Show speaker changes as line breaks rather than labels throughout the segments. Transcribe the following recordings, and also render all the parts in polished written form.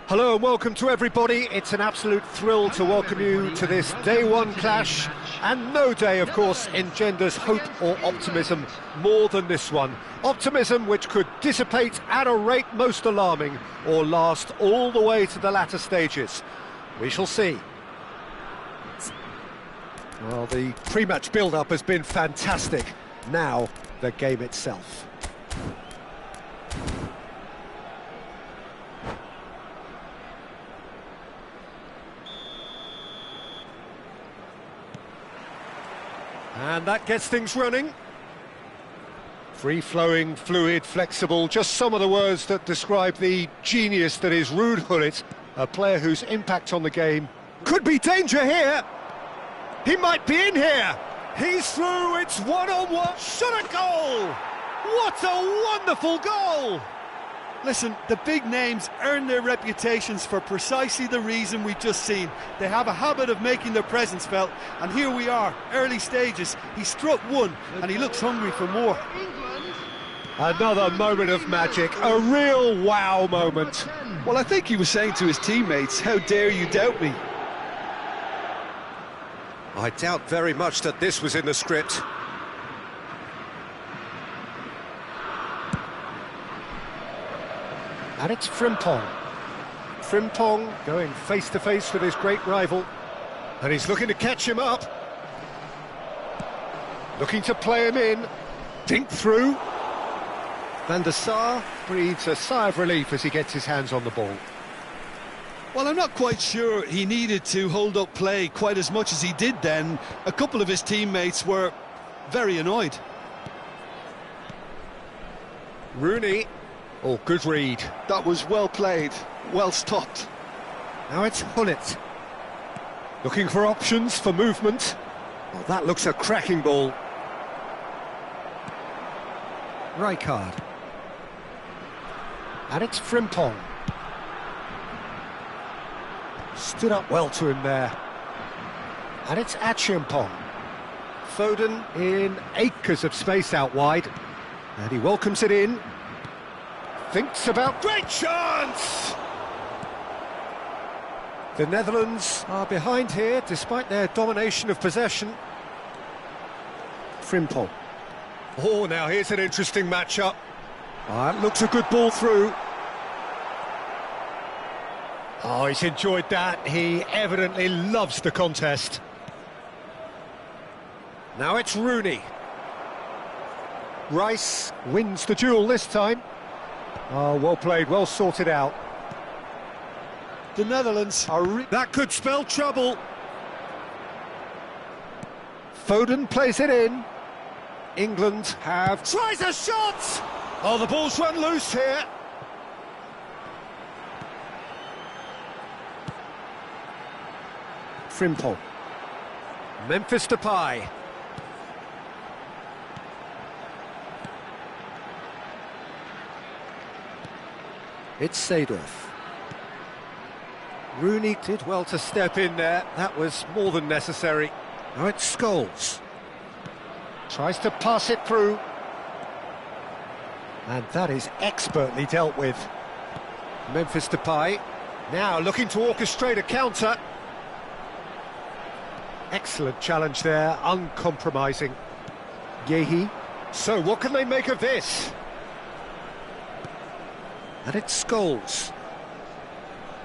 Hello and welcome to everybody. It's an absolute thrill to welcome you to this day one clash, and no day, of course, engenders hope or optimism more than this one. Optimism which could dissipate at a rate most alarming or last all the way to the latter stages. We shall see. Well, the pre-match build-up has been fantastic. Now, the game itself. And that gets things running. Free-flowing, fluid, flexible, just some of the words that describe the genius that is Ruud Gullit, a player whose impact on the game could be danger here. He might be in here. He's through, it's one-on-one. Shot a goal! What a wonderful goal!
Listen, the big names earn their reputations for precisely the reason we've just seen. They have a habit of making their presence felt, and here we are, early stages. He struck one, and he looks hungry for more.
Another moment of magic, a real wow moment.
Well, I think he was saying to his teammates, how dare you doubt me?
I doubt very much that this was in the script. And it's Frimpong. Frimpong going face-to-face with his great rival. And he's looking to catch him up. Looking to play him in. Dink through. Van der Sar breathes a sigh of relief as he gets his hands on the ball.
Well, I'm not quite sure he needed to hold up play quite as much as he did then. A couple of his teammates were very annoyed.
Rooney. Oh, good read.
That was well played, well stopped.
Now it's Gullit. Looking for options for movement. Oh, that looks a cracking ball. Rijkaard. And it's Frimpong. Stood up well to him there. And it's Achiampong. Foden in acres of space out wide. And he welcomes it in. Thinks about... Great chance! The Netherlands are behind here, despite their domination of possession. Frimpong. Oh, now here's an interesting matchup. Looks a good ball through. Oh, he's enjoyed that. He evidently loves the contest. Now it's Rooney. Rice wins the duel this time. Oh, well played, well sorted out.
The Netherlands are...
That could spell trouble. Foden plays it in. England have... Tries a shot! Oh, the ball's run loose here. Frimpong. Memphis Depay. It's Seedorf. Rooney did well to step in there. That was more than necessary. Now it's Scholes. Tries to pass it through. And that is expertly dealt with. Memphis Depay. Now looking to orchestrate a counter. Excellent challenge there, uncompromising. Yehi. So what can they make of this? And it's Scholes.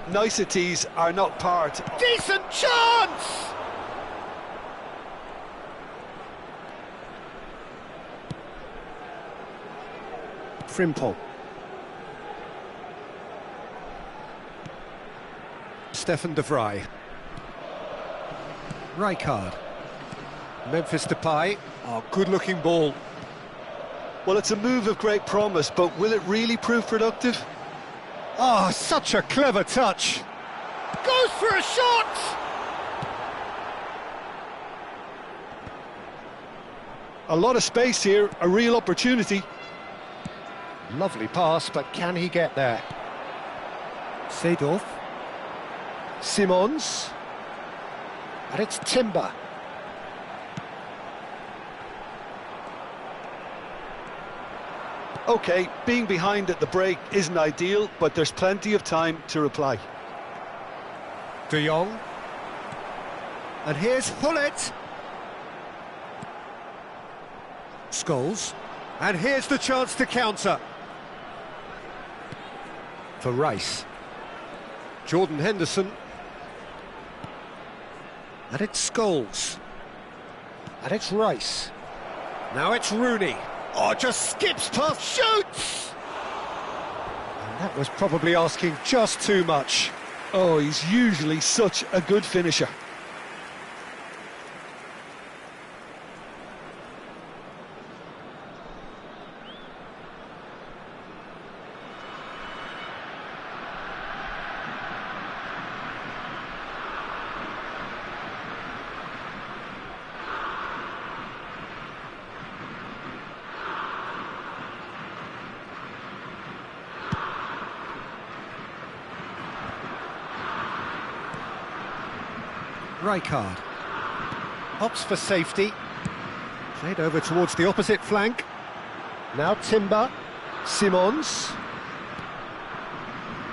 Niceties are not part.
Decent chance! Frimpong. Stefan de Vrij. Rijkaard. Memphis Depay. Oh, good-looking ball.
Well, it's a move of great promise, but will it really prove productive?
Oh, such a clever touch. Goes for a shot!
A lot of space here, a real opportunity.
Lovely pass, but can he get there? Seedorf. Simons. And it's Timber.
OK, being behind at the break isn't ideal, but there's plenty of time to reply.
De Jong. And here's Gullit. Scholes. And here's the chance to counter. For Rice. Jordan Henderson. And it's Scholes. And it's Rice. Now it's Rooney. Oh, just skips past, shoots! And that was probably asking just too much.
Oh, he's usually such a good finisher.
Rijkaard opts for safety. Played over towards the opposite flank. Now Timber. Simons.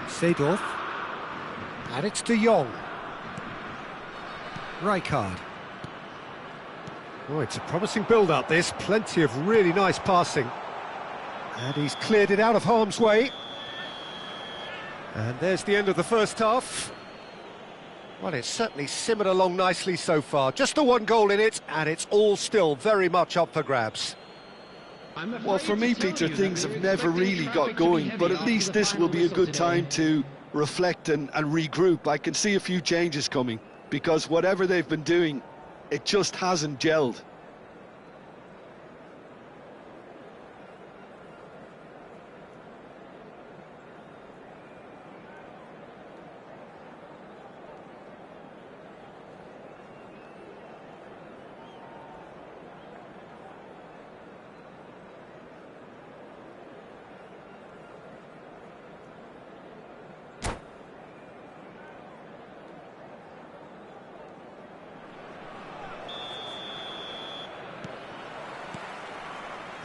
Seedorf. And it's De Jong. Rijkaard. Oh, it's a promising build-up, this. Plenty of really nice passing. And he's cleared it out of harm's way. And there's the end of the first half. Well, it's certainly simmered along nicely so far. Just the one goal in it, and it's all still very much up for grabs.
Well, for me, Peter, things have never really got going, but at least this will be a good time to reflect and regroup. I can see a few changes coming, because whatever they've been doing, it just hasn't gelled.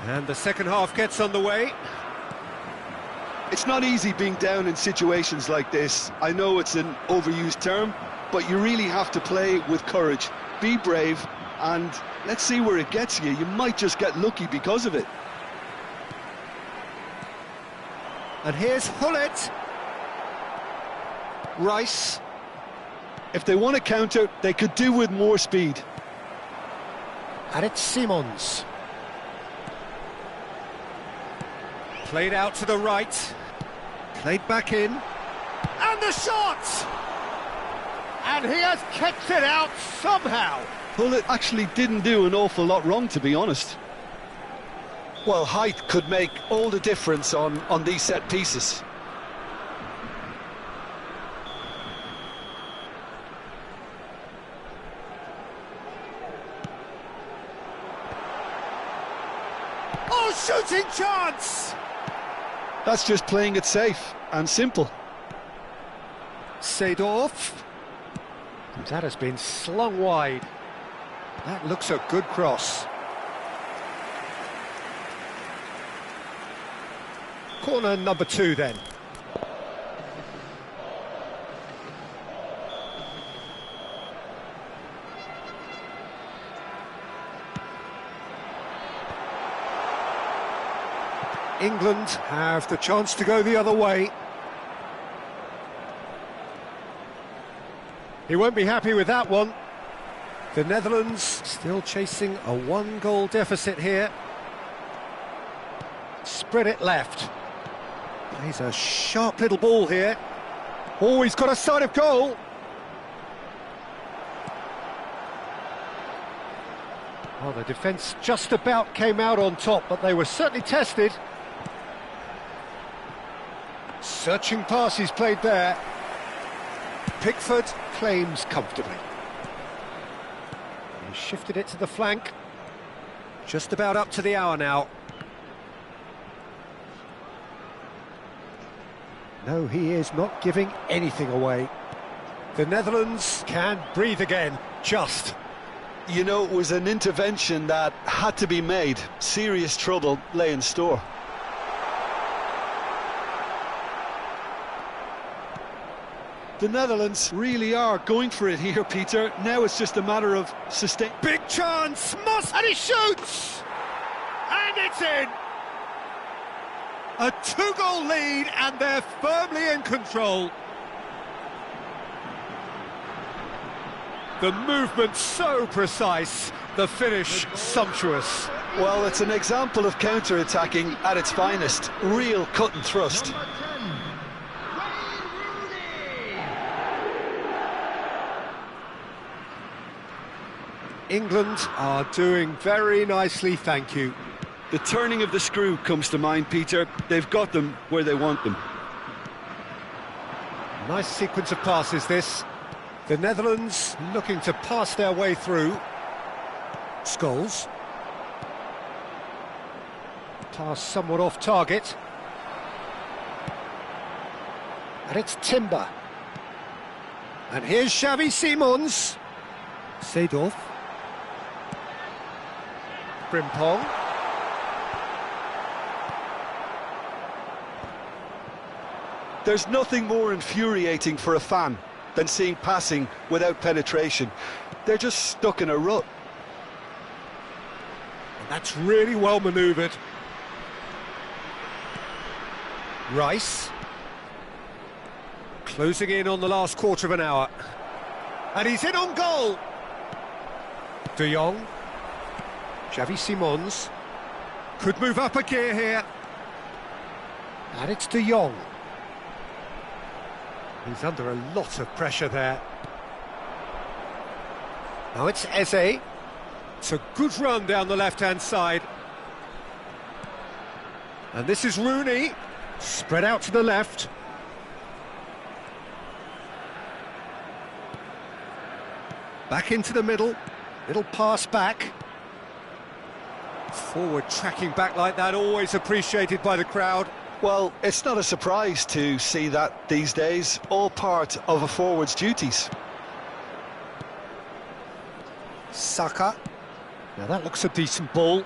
And the second half gets underway.
It's not easy being down in situations like this. I know it's an overused term, but you really have to play with courage. Be brave, and let's see where it gets you. You might just get lucky because of it.
And here's Gullit. Rice.
If they want to counter, they could do with more speed.
And it's Simons. Played out to the right. Played back in. And the shot! And he has kept it out somehow.
Gullit actually didn't do an awful lot wrong, to be honest.
Well, height could make all the difference on these set pieces.
Oh, shooting chance!
That's just playing it safe and simple.
Seedorf. And that has been slung wide. That looks a good cross. Corner number 2 then. England have the chance to go the other way. He won't be happy with that one. The Netherlands still chasing a 1-goal deficit here. Spread it left. Plays a sharp little ball here. Oh, he's got a sight of goal. Well, the defence just about came out on top, but they were certainly tested. Searching pass he's played there. Pickford claims comfortably. He shifted it to the flank. Just about up to the hour now. No, he is not giving anything away. The Netherlands can breathe again, just.
You know, it was an intervention that had to be made. Serious trouble lay in store. The Netherlands really are going for it here, Peter. Now it's just a matter of sustain.
Big chance! Moss, and he shoots! And it's in! A 2-goal lead, and they're firmly in control. The movement so precise, the finish sumptuous.
Well, it's an example of counter-attacking at its finest. Real cut and thrust.
England are doing very nicely, thank you.
The turning of the screw comes to mind, Peter. They've got them where they want them.
Nice sequence of passes, this. The Netherlands looking to pass their way through. Scholes. Pass somewhat off target. And it's Timber. And here's Xavi Simons. Seedorf. Frimpong.
There's nothing more infuriating for a fan than seeing passing without penetration. They're just stuck in a rut.
And that's really well manoeuvred. Rice. Closing in on the last quarter of an hour. And he's in on goal. De Jong. Xavi Simons. Could move up a gear here. And it's De Jong. He's under a lot of pressure there. Now it's Eze. It's a good run down the left-hand side. And this is Rooney. Spread out to the left. Back into the middle. Little pass back. Forward tracking back like that, always appreciated by the crowd.
Well, it's not a surprise to see that these days, all part of a forward's duties.
Saka. Now that looks a decent ball.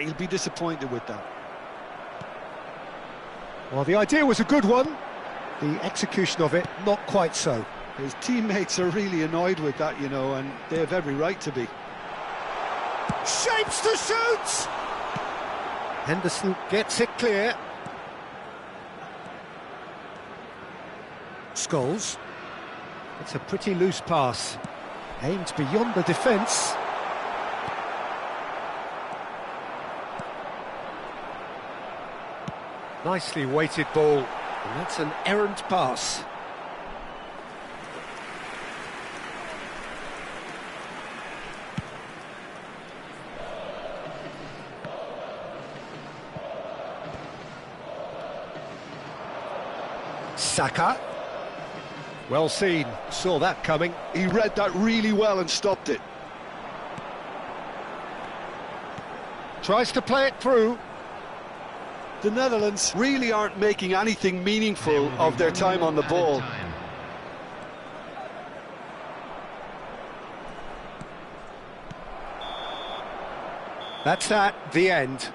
You'll be disappointed with that.
Well, the idea was a good one. The execution of it, not quite so.
His teammates are really annoyed with that, you know, and they have every right to be.
Shapes to shoot! Henderson gets it clear. Scholes. It's a pretty loose pass. Aimed beyond the defence. Nicely weighted ball. And that's an errant pass. Saka. Well seen, saw that coming.
He read that really well and stopped it.
Tries to play it through.
The Netherlands really aren't making anything meaningful of their time on the ball.
That's the end.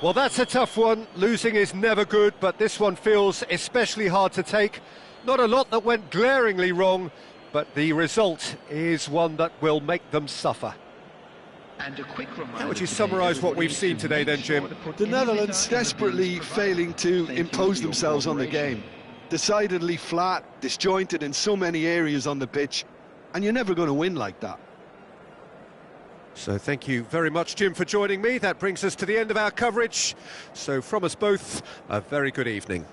Well, that's a tough one. Losing is never good, but this one feels especially hard to take. Not a lot that went glaringly wrong, but the result is one that will make them suffer.
And a quick reminder.
How would you summarise what we've seen today then, Jim?
The Netherlands desperately failing to impose themselves on the game. Decidedly flat, disjointed in so many areas on the pitch, and you're never going to win like that.
So thank you very much, Jim, for joining me. That brings us to the end of our coverage. So from us both, a very good evening.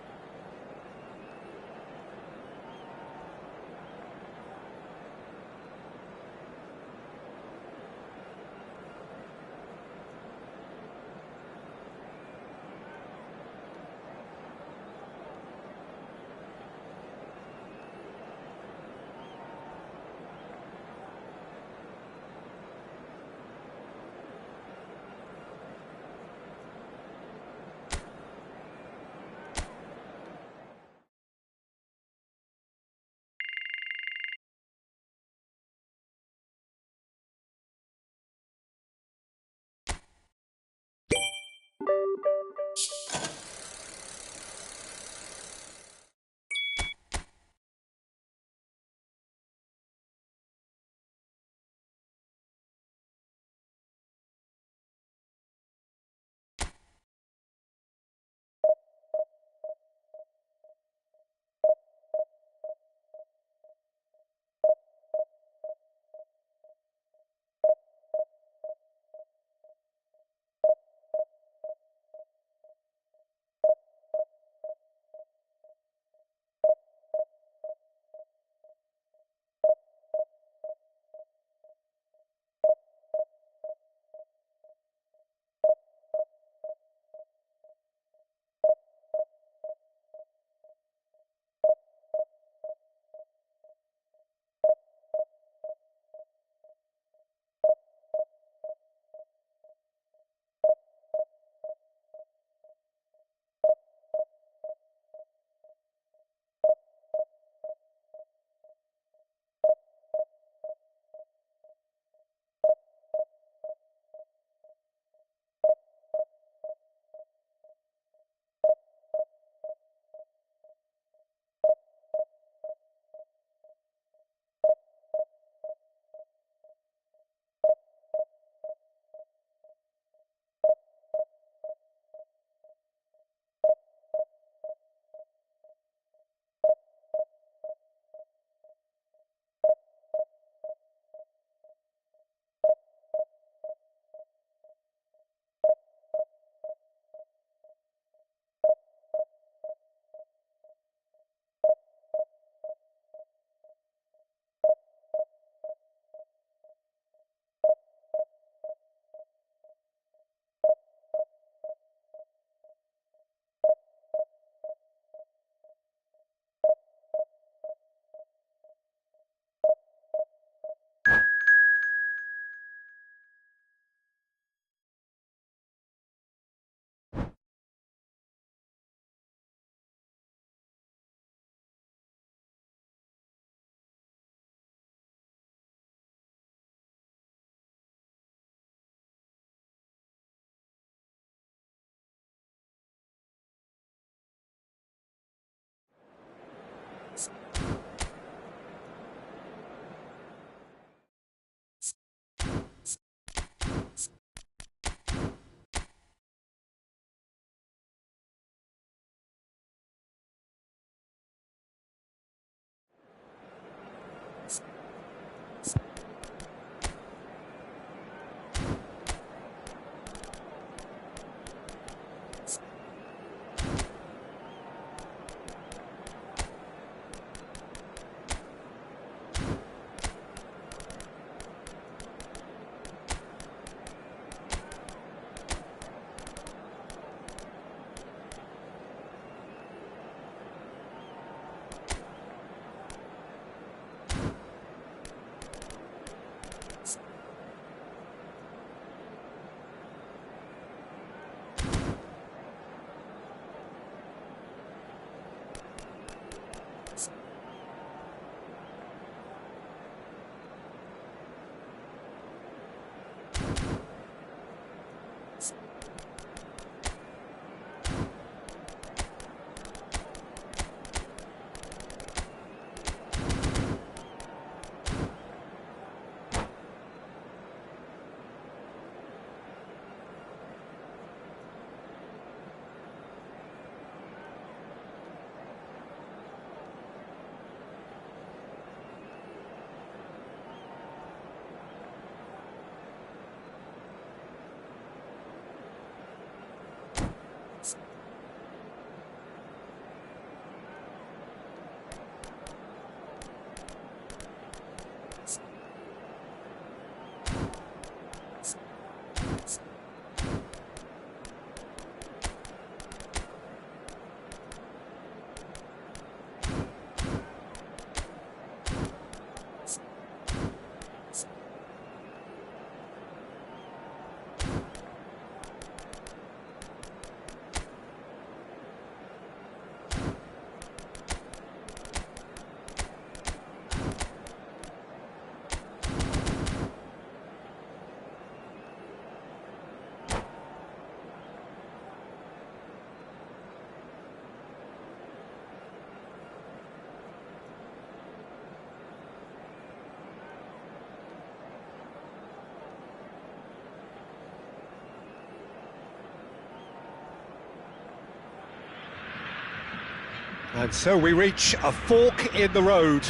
And so we reach a fork in the road.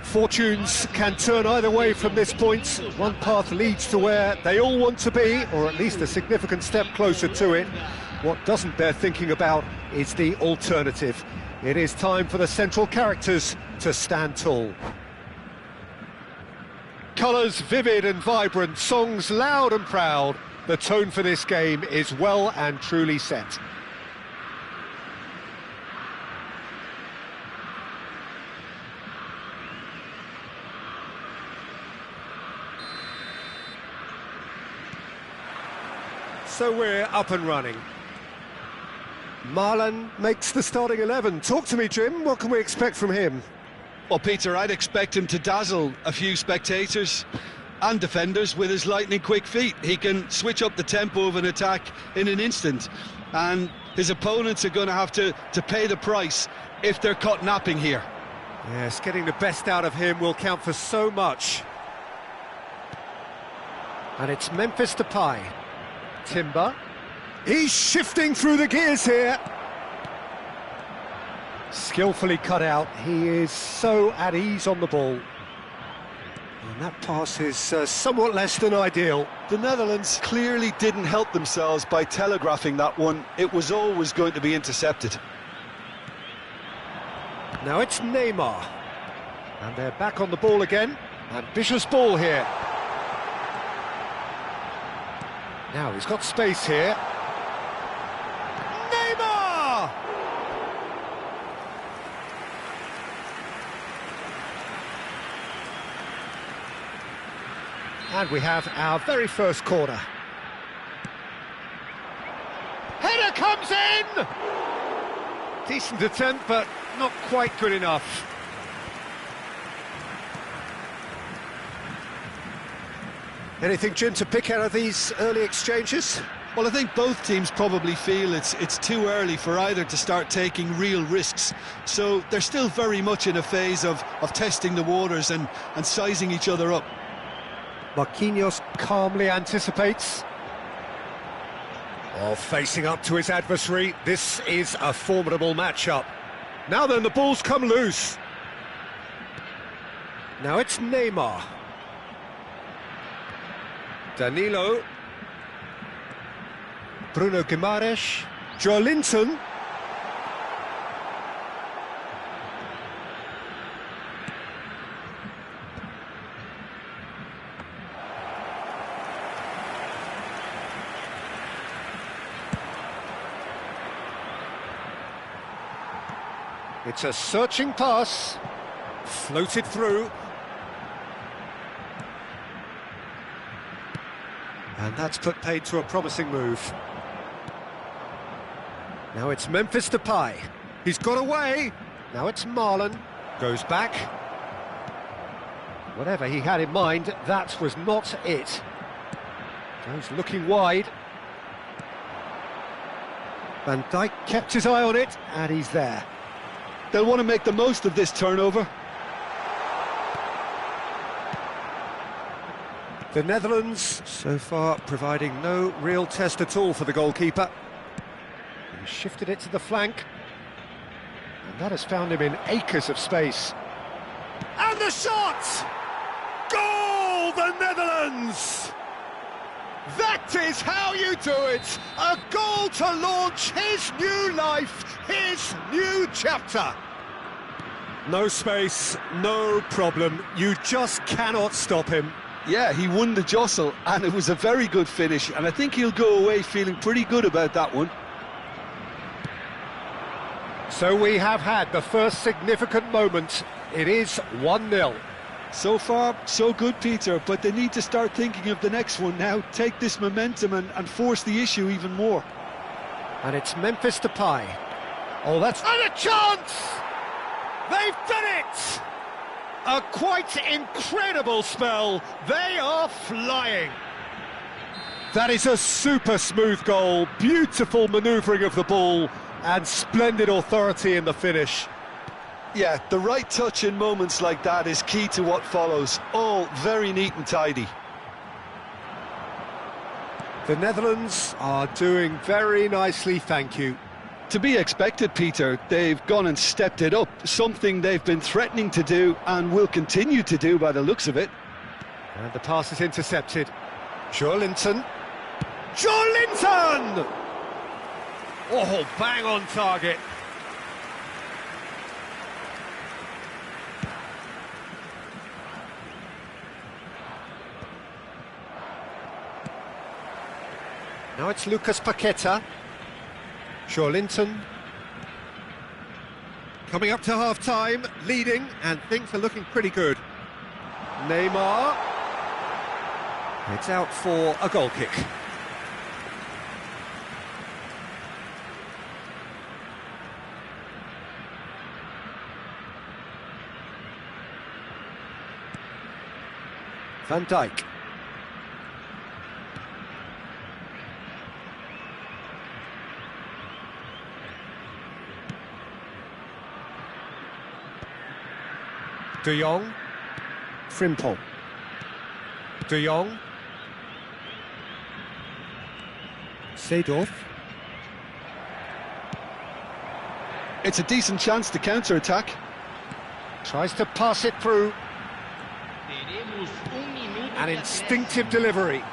Fortunes can turn either way from this point. One path leads to where they all want to be, or at least a significant step closer to it. What doesn't bear thinking about is the alternative. It is time for the central characters to stand tall. Colours vivid and vibrant, songs loud and proud. The tone for this game is well and truly set. So we're up and running. Marlon makes the starting 11. Talk to me, Jim. What can we expect from him?
Well, Peter, I'd expect him to dazzle a few spectators and defenders with his lightning-quick feet. He can switch up the tempo of an attack in an instant, and his opponents are going to have to pay the price if they're caught napping here.
Yes, getting the best out of him will count for so much. And it's Memphis Depay. Timber. He's shifting through the gears here. Skillfully cut out. He is so at ease on the ball. And that pass is somewhat less than ideal.
The Netherlands clearly didn't help themselves by telegraphing that one. It was always going to be intercepted.
Now it's Neymar. And they're back on the ball again. Ambitious ball here. Now he's got space here. Neymar! And we have our very first corner. Header comes in! Decent attempt, but not quite good enough. Anything, Jim, to pick out of these early exchanges?
Well, I think both teams probably feel it's too early for either to start taking real risks. So they're still very much in a phase of testing the waters and sizing each other up.
Marquinhos calmly anticipates. Oh, facing up to his adversary, this is a formidable matchup. Now then, the ball's come loose. Now it's Neymar. Danilo. Bruno Guimaraes. Joelinton. It's a searching pass. Floated through. And that's put paid to a promising move. Now it's Memphis Depay. He's got away. Now it's Marlon. Goes back. Whatever he had in mind, that was not it. Goes looking wide. Van Dijk kept his eye on it, and he's there.
They'll want to make the most of this turnover.
The Netherlands, so far, providing no real test at all for the goalkeeper. He shifted it to the flank, and that has found him in acres of space. And the shot! Goal, the Netherlands! That is how you do it! A goal to launch his new life, his new chapter. No space, no problem. You just cannot stop him.
Yeah, he won the jostle, and it was a very good finish, and I think he'll go away feeling pretty good about that one.
So we have had the first significant moment. It is 1-0.
So far, so good, Peter, but they need to start thinking of the next one now. Take this momentum and force the issue even more.
And it's Memphis Depay. Oh, that's... And a chance! They've done it! A quite incredible spell. They are flying. That is a super smooth goal. Beautiful manoeuvring of the ball and splendid authority in the finish.
Yeah, the right touch in moments like that is key to what follows. All very neat and tidy.
The Netherlands are doing very nicely, thank you.
To be expected, Peter. They've gone and stepped it up, something they've been threatening to do and will continue to do by the looks of it.
And the pass is intercepted. Joelinton. Joelinton! Oh, bang on target. Now it's Lucas Paqueta. Joelinton. Coming up to half-time, leading, and things are looking pretty good. Neymar. It's out for a goal kick. Van Dijk. De Jong. Frimpong. De Jong. Seedorf.
It's a decent chance to counter-attack.
Tries to pass it through. An instinctive delivery.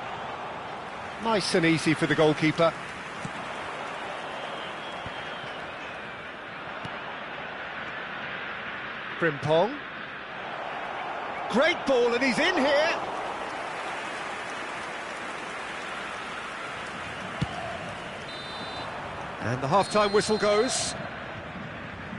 Nice and easy for the goalkeeper. Frimpong. Great ball, and he's in here. And the half-time whistle goes.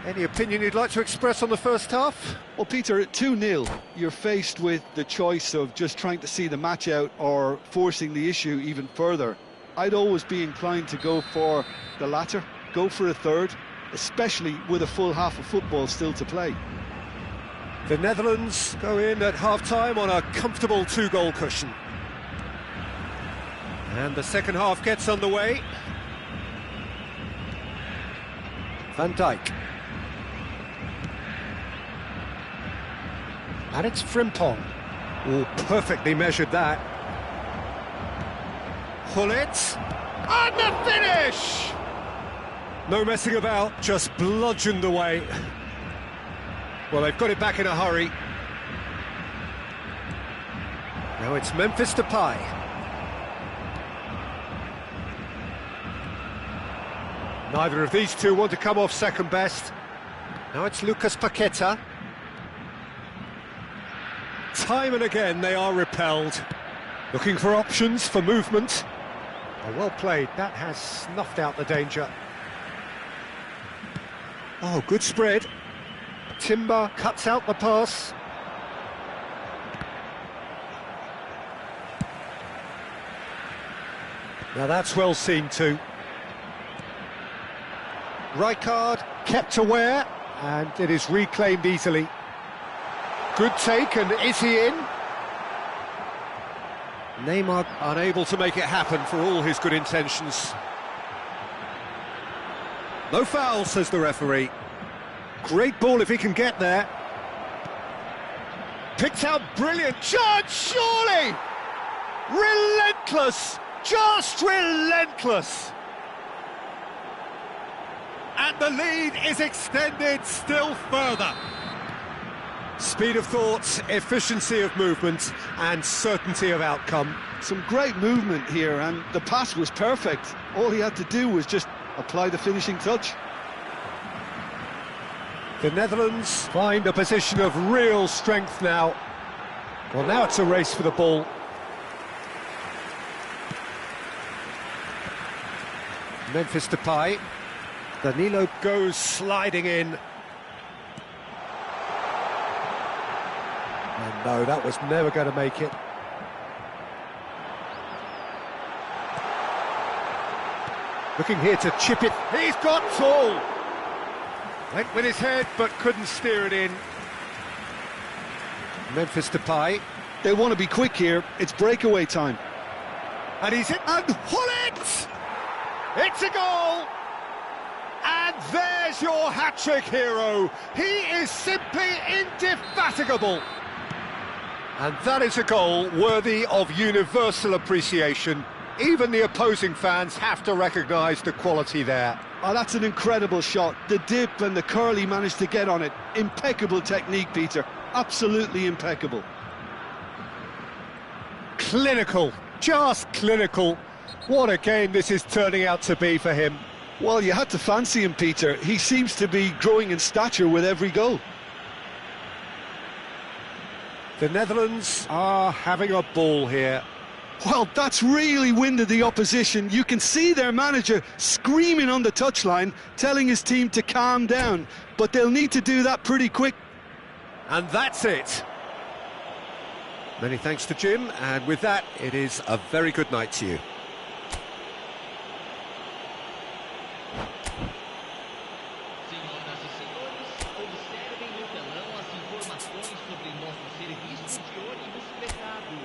Any opinion you'd like to express on the first half?
Well, Peter, at 2-0, you're faced with the choice of just trying to see the match out or forcing the issue even further. I'd always be inclined to go for the latter, go for a third, especially with a full half of football still to play.
The Netherlands go in at half-time on a comfortable 2-goal cushion. And the second half gets underway. Van Dijk. And it's Frimpong. Oh, perfectly measured that. Gullit. And the finish! No messing about, just bludgeoned away. Well, they've got it back in a hurry. Now it's Memphis Depay. Neither of these two want to come off second best. Now it's Lucas Paqueta. Time and again they are repelled. Looking for options for movement. Oh, well played. That has snuffed out the danger. Oh, good spread. Timber cuts out the pass. Now that's well seen too. Rijkaard kept aware, and it is reclaimed easily. Good take, and is he in? Neymar unable to make it happen for all his good intentions. No foul, says the referee. Great ball if he can get there. Picked out brilliant chance, surely! Relentless, just relentless. And the lead is extended still further. Speed of thought, efficiency of movement, and certainty of outcome.
Some great movement here, and the pass was perfect. All he had to do was just apply the finishing touch.
The Netherlands find a position of real strength now. Well, now it's a race for the ball. Memphis Depay. Danilo goes sliding in. And no, that was never going to make it. Looking here to chip it. He's got tall. Went with his head, but couldn't steer it in. Memphis Depay.
They want to be quick here. It's breakaway time.
And he's hit. And Gullit! It's a goal! And there's your hat-trick hero. He is simply indefatigable. And that is a goal worthy of universal appreciation. Even the opposing fans have to recognise the quality there.
Oh, that's an incredible shot. The dip and the curl he managed to get on it. Impeccable technique, Peter. Absolutely impeccable.
Clinical, just clinical. What a game this is turning out to be for him.
Well, you had to fancy him, Peter. He seems to be growing in stature with every goal.
The Netherlands are having a ball here.
Well, that's really winded the opposition. You can see their manager screaming on the touchline, telling his team to calm down. But they'll need to do that pretty quick.
And that's it. Many thanks to Jim, and with that, it is a very good night to you.
Senhoras e senhores, observem no telão as informações sobre nosso serviço de ônibus fretado.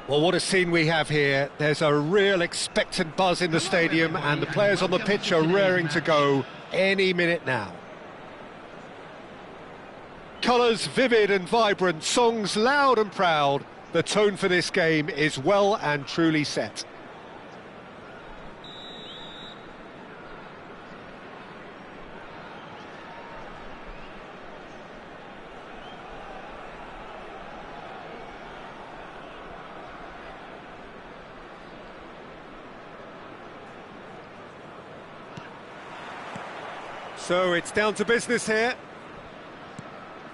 Well, what a scene we have here. There's a real expectant buzz in the stadium, and the players on the pitch are raring to go any minute now. Colours vivid and vibrant, songs loud and proud. The tone for this game is well and truly set. So it's down to business here.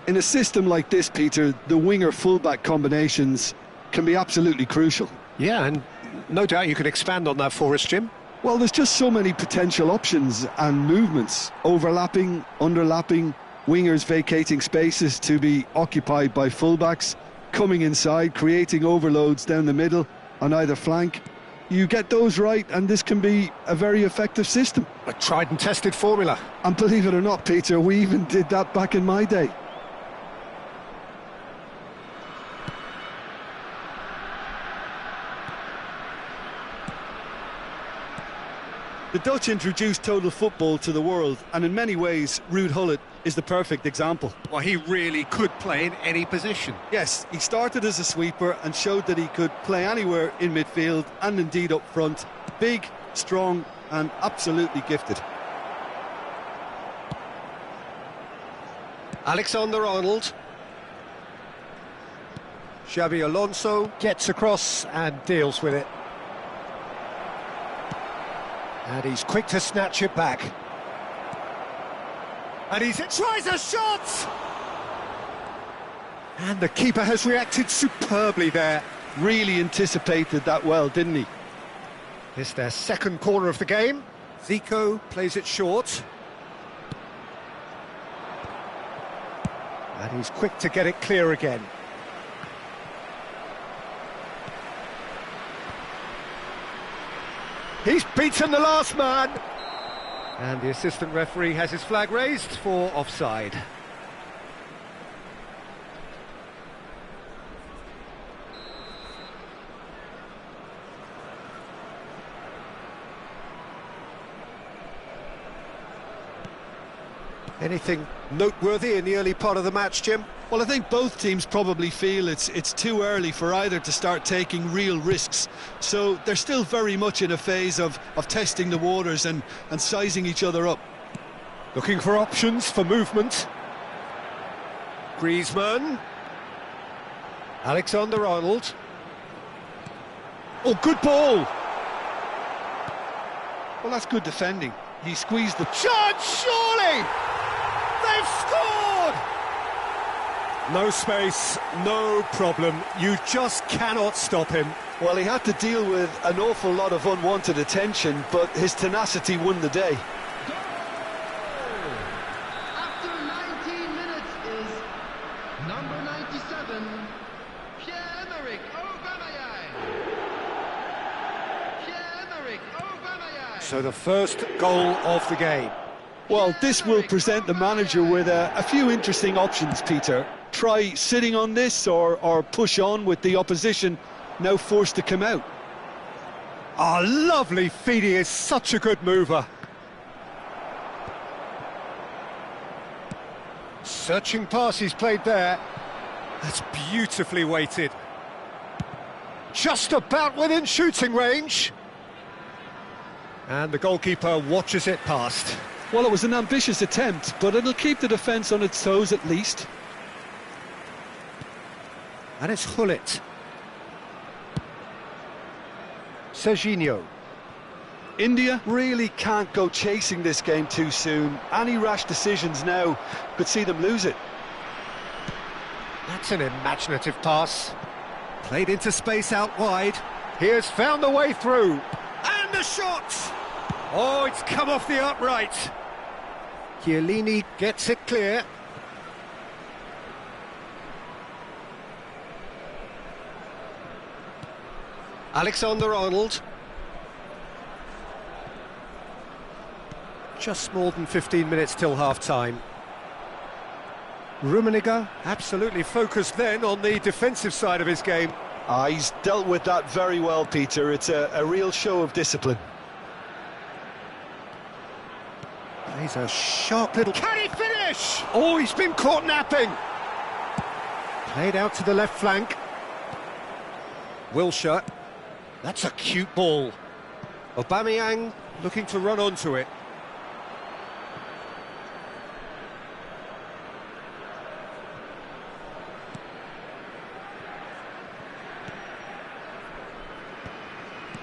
In a system like this, Peter, the winger-fullback combinations can be absolutely crucial.
Yeah, and no doubt you can expand on that for us, Jim.
Well, there's just so many potential options and movements. Overlapping, underlapping, wingers vacating spaces to be occupied by fullbacks, coming inside, creating overloads down the middle on either flank. You get those right, and this can be a very effective system.
A tried and tested formula.
And believe it or not, Peter, we even did that back in my day. The Dutch introduced total football to the world, and in many ways, Ruud Gullit is the perfect example.
Well, he really could play in any position.
Yes, he started as a sweeper and showed that he could play anywhere in midfield and indeed up front. Big, strong and absolutely gifted.
Alexander-Arnold. Xabi Alonso gets across and deals with it. And he's quick to snatch it back. And he tries a shot! And the keeper has reacted superbly there.
Really anticipated that well, didn't he?
It's their second corner of the game. Zico plays it short. And he's quick to get it clear again. He's beaten the last man. And the assistant referee has his flag raised for offside. Anything noteworthy in the early part of the match, Jim?
Well, I think both teams probably feel it's too early for either to start taking real risks. So they're still very much in a phase of testing the waters and sizing each other up.
Looking for options for movement. Griezmann. Alexander-Arnold. Oh, good ball!
Well, that's good defending. He squeezed the...
Chance, surely! They've scored! No space, no problem. You just cannot stop him.
Well, he had to deal with an awful lot of unwanted attention, but his tenacity won the day.
After 19 minutes is number 97, Pierre-Emerick Aubameyang. Pierre-Emerick Aubameyang.
So the first goal of the game.
Well, this will present the manager with a few interesting options, Peter. Try sitting on this or push on with the opposition now forced to come out.
Ah, lovely feed. He is such a good mover. Searching pass he's played there. That's beautifully weighted. Just about within shooting range. And the goalkeeper watches it past.
Well, it was an ambitious attempt, but it'll keep the defence on its toes at least.
And it's Gullit. Serginho.
India really can't go chasing this game too soon. Any rash decisions now could see them lose it.
That's an imaginative pass. Played into space out wide. He has found the way through. And the shot! Oh, it's come off the upright. Chiellini gets it clear. Alexander-Arnold. Just more than 15 minutes till half-time. Rummenigge absolutely focused then on the defensive side of his game.
He's dealt with that very well, Peter. It's a real show of discipline.
He's a sharp little... Can he finish? Oh, he's been caught napping. Played out to the left flank. Wilshere. That's a cute ball. Aubameyang looking to run onto it.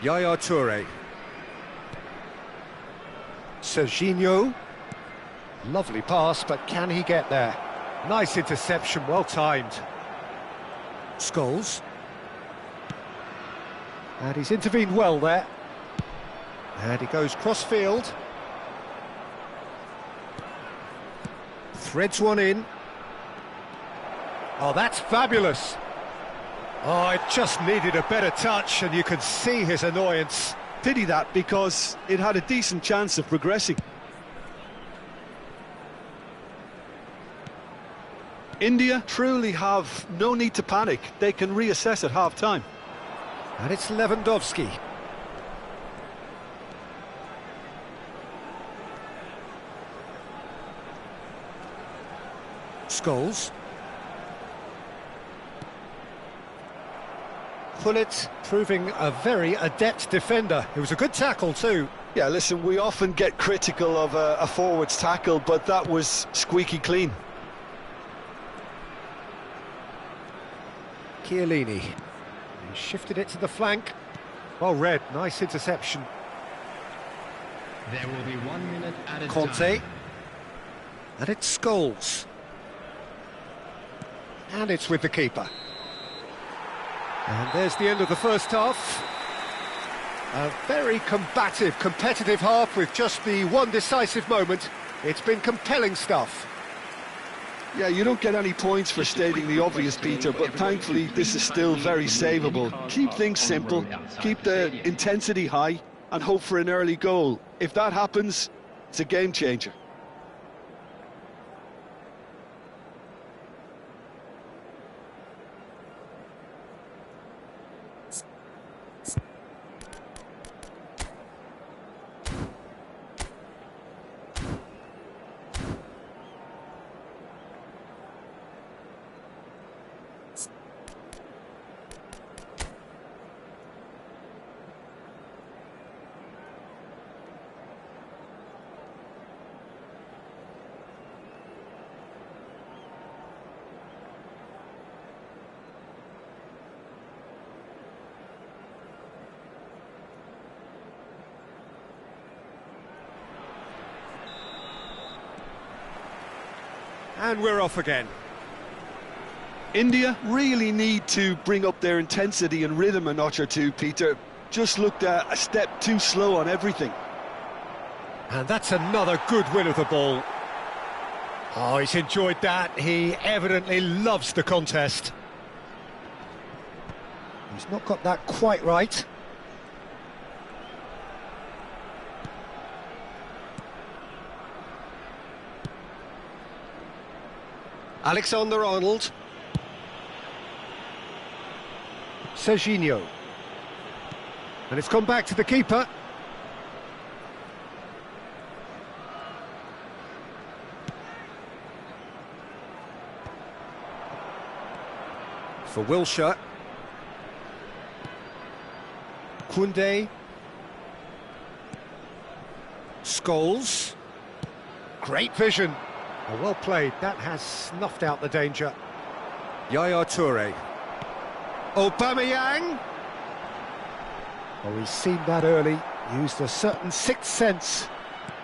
Yaya Toure. Serginho. Lovely pass, but can he get there? Nice interception, well timed. Scholes. And he's intervened well there. And he goes cross-field. Threads one in. Oh, that's fabulous. Oh, it just needed a better touch, and you could see his annoyance.
Pity that, because it had a decent chance of progressing. India truly have no need to panic. They can reassess at half-time.
And it's Lewandowski. Scholes. Gullit proving a very adept defender. It was a good tackle too.
Yeah, listen, we often get critical of a forward's tackle, but that was squeaky clean.
Chiellini. He shifted it to the flank. Well read, nice interception.
There will be 1 minute at a
Conte.
time.
And it's Scholes. And it's with the keeper. And there's the end of the first half. A very combative, competitive half with just the one decisive moment. It's been compelling stuff.
Yeah, you don't get any points for stating the obvious, Peter, but thankfully this is still very savable. Keep things simple, keep the intensity high, and hope for an early goal. If that happens, it's a game changer.
And we're off again.
India really need to bring up their intensity and rhythm a notch or two, Peter. Just looked a step too slow on everything.
And that's another good win of the ball. Oh, he's enjoyed that. He evidently loves the contest. He's not got that quite right. Alexander-Arnold. Serginho. And it's gone back to the keeper. For Wilshere. Koundé. Scholes. Great vision. Oh, well played. That has snuffed out the danger. Yaya Toure. Aubameyang. Oh, he's seen that early. Used a certain sixth sense.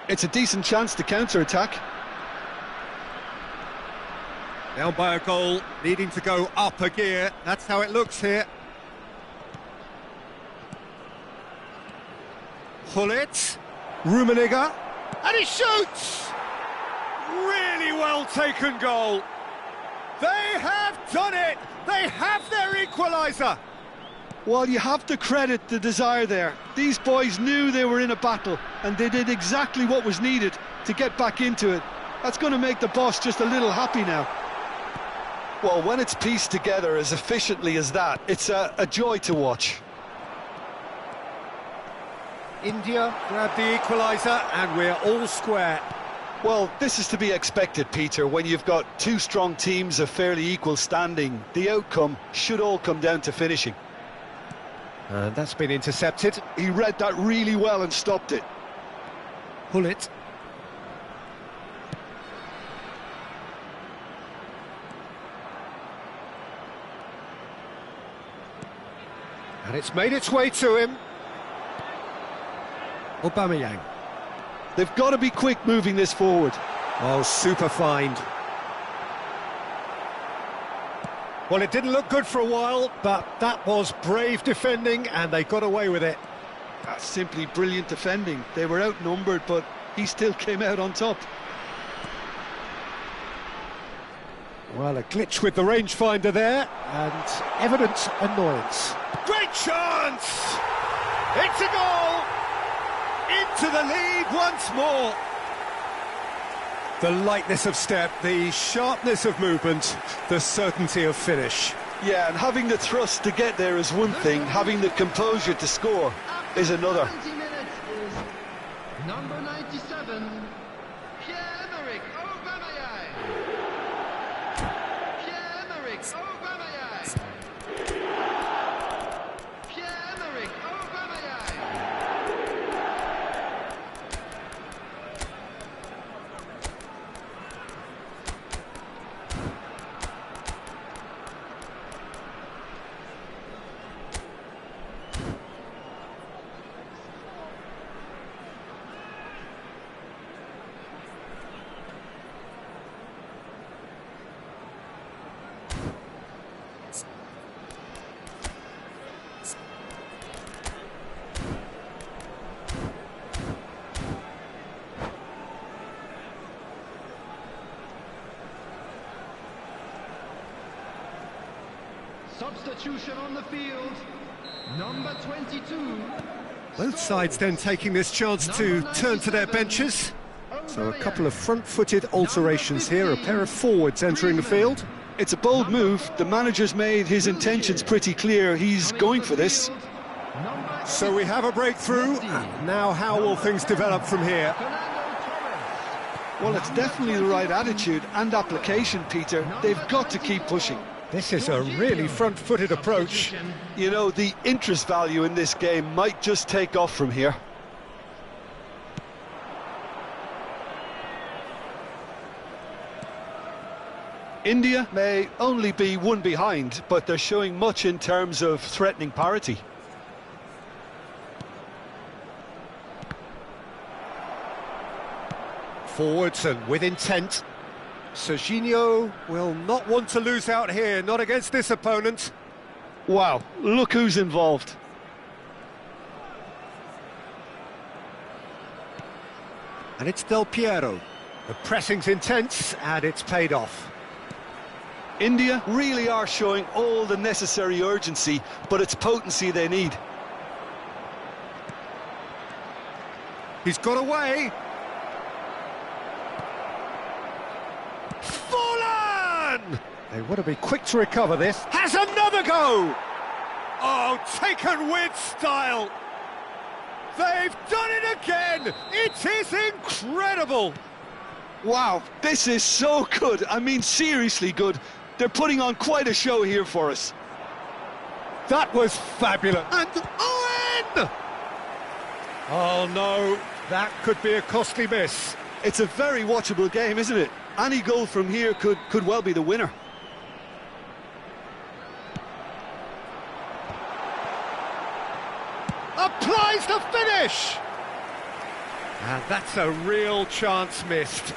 It's a decent chance to counter-attack.
Down by a goal, needing to go up a gear. That's how it looks here. Gullit. Rummenigge. And he shoots! Really well taken goal. They have done it! They have their equaliser!
Well, you have to credit the desire there. These boys knew they were in a battle, and they did exactly what was needed to get back into it. That's going to make the boss just a little happy now.
Well, when it's pieced together as efficiently as that, it's a joy to watch.
India grab the equaliser and we're all square.
Well, this is to be expected, Peter. When you've got two strong teams of fairly equal standing, the outcome should all come down to finishing.
And that's been intercepted.
He read that really well and stopped it.
Gullit. And it's made its way to him. Aubameyang.
They've got to be quick moving this forward.
Oh, super find. Well, it didn't look good for a while, but that was brave defending and they got away with it.
That's simply brilliant defending. They were outnumbered, but he still came out on top.
Well, a glitch with the rangefinder there, and evident annoyance. Great chance! It's a goal! Into the lead once more. The lightness of step, the sharpness of movement, the certainty of finish.
Yeah, and having the thrust to get there is one thing, having the composure to score is another.
20 minutes is number 97, Pierre-Emerick Aubameyang. Pierre-Emerick Aubameyang. Pierre-Emerick Aubameyang. Substitution on the field, number 22.
Both sides then taking this chance to turn to their benches. So a couple of front-footed alterations here, a pair of forwards entering the field.
It's a bold move. The manager's made his intentions pretty clear. He's going for this.
So we have a breakthrough. Now how will things develop from here?
Well, it's definitely the right attitude and application, Peter. They've got to keep pushing.
This is a really front-footed approach.
You know, the interest value in this game might just take off from here. India may only be one behind, but they're showing much in terms of threatening parity.
Forwards and with intent. Serginho will not want to lose out here, not against this opponent.
Wow, look who's involved.
And it's Del Piero. The pressing's intense and it's paid off.
India really are showing all the necessary urgency, but it's potency they need.
He's got away. Fallen! They want to be quick to recover this. Has another go! Oh, taken with style. They've done it again! It is incredible!
Wow, this is so good. I mean, seriously good. They're putting on quite a show here for us.
That was fabulous. And Owen! Oh no, that could be a costly miss.
It's a very watchable game, isn't it? Any goal from here could well be the winner.
Applies the finish! And that's a real chance missed.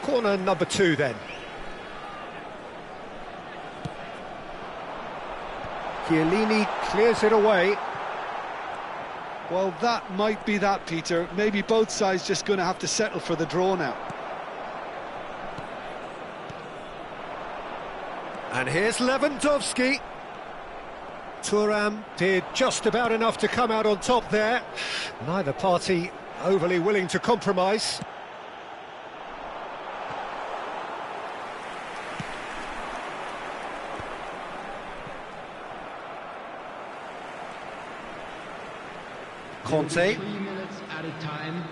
Corner number 2 then. Chiellini clears it away.
Well, that might be that, Peter. Maybe both sides just going to have to settle for the draw now.
And here's Lewandowski. Thuram did just about enough to come out on top there. Neither party overly willing to compromise. Conte.
3 minutes at a time.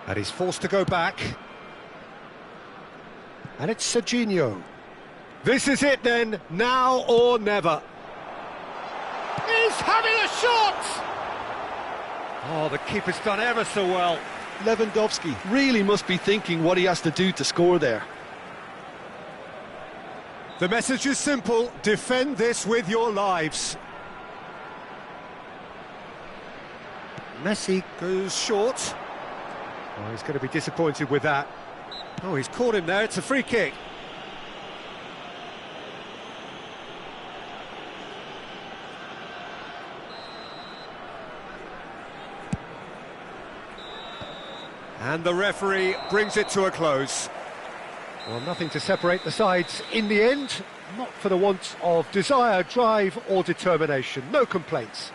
And he's forced to go back. And it's Serginho. This is it then, now or never. He's having a shot! Oh, the keeper's done ever so well.
Lewandowski really must be thinking what he has to do to score there.
The message is simple, defend this with your lives. Messi goes short. Oh, he's going to be disappointed with that. Oh, he's caught him there, it's a free kick. And the referee brings it to a close. Well, nothing to separate the sides in the end, not for the want of desire, drive or determination. No complaints.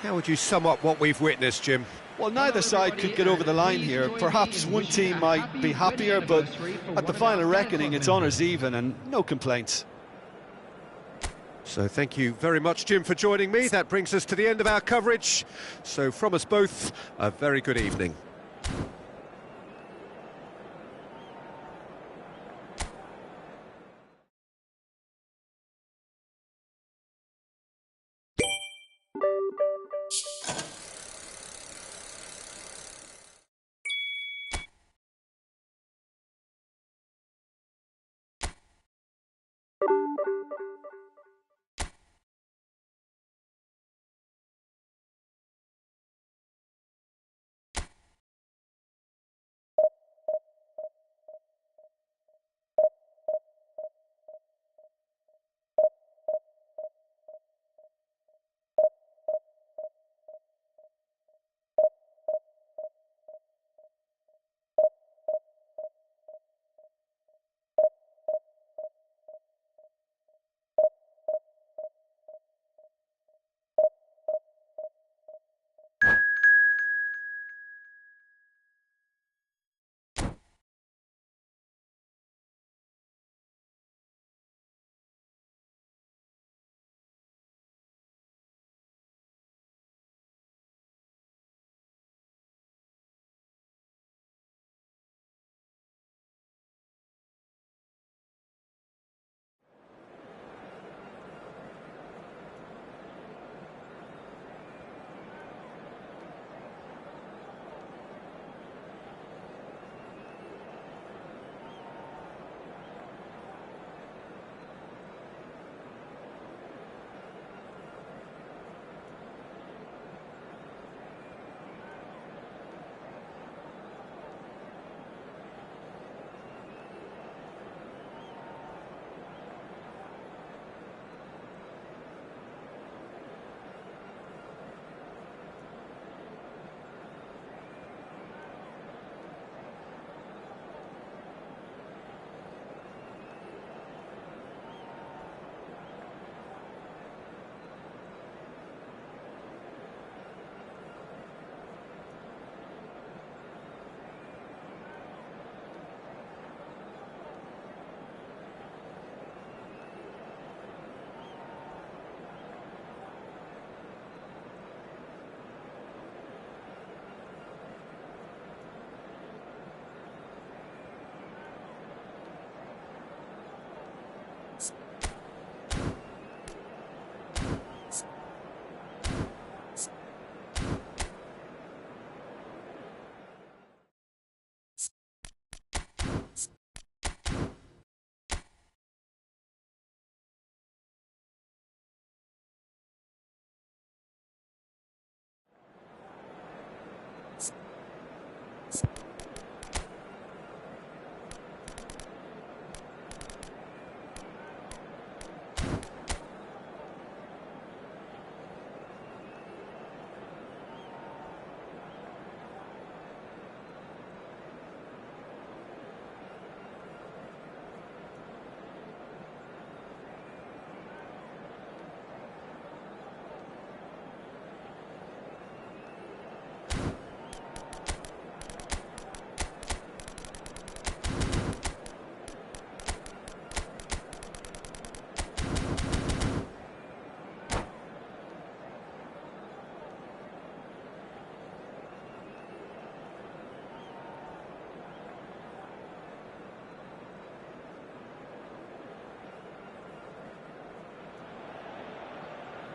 How would you sum up what we've witnessed, Jim?
Well, neither side could get over the line here. Perhaps one team might be happier, but at the final reckoning, it's honours even and no complaints.
So thank you very much, Jim, for joining me. That brings us to the end of our coverage. So from us both, a very good evening.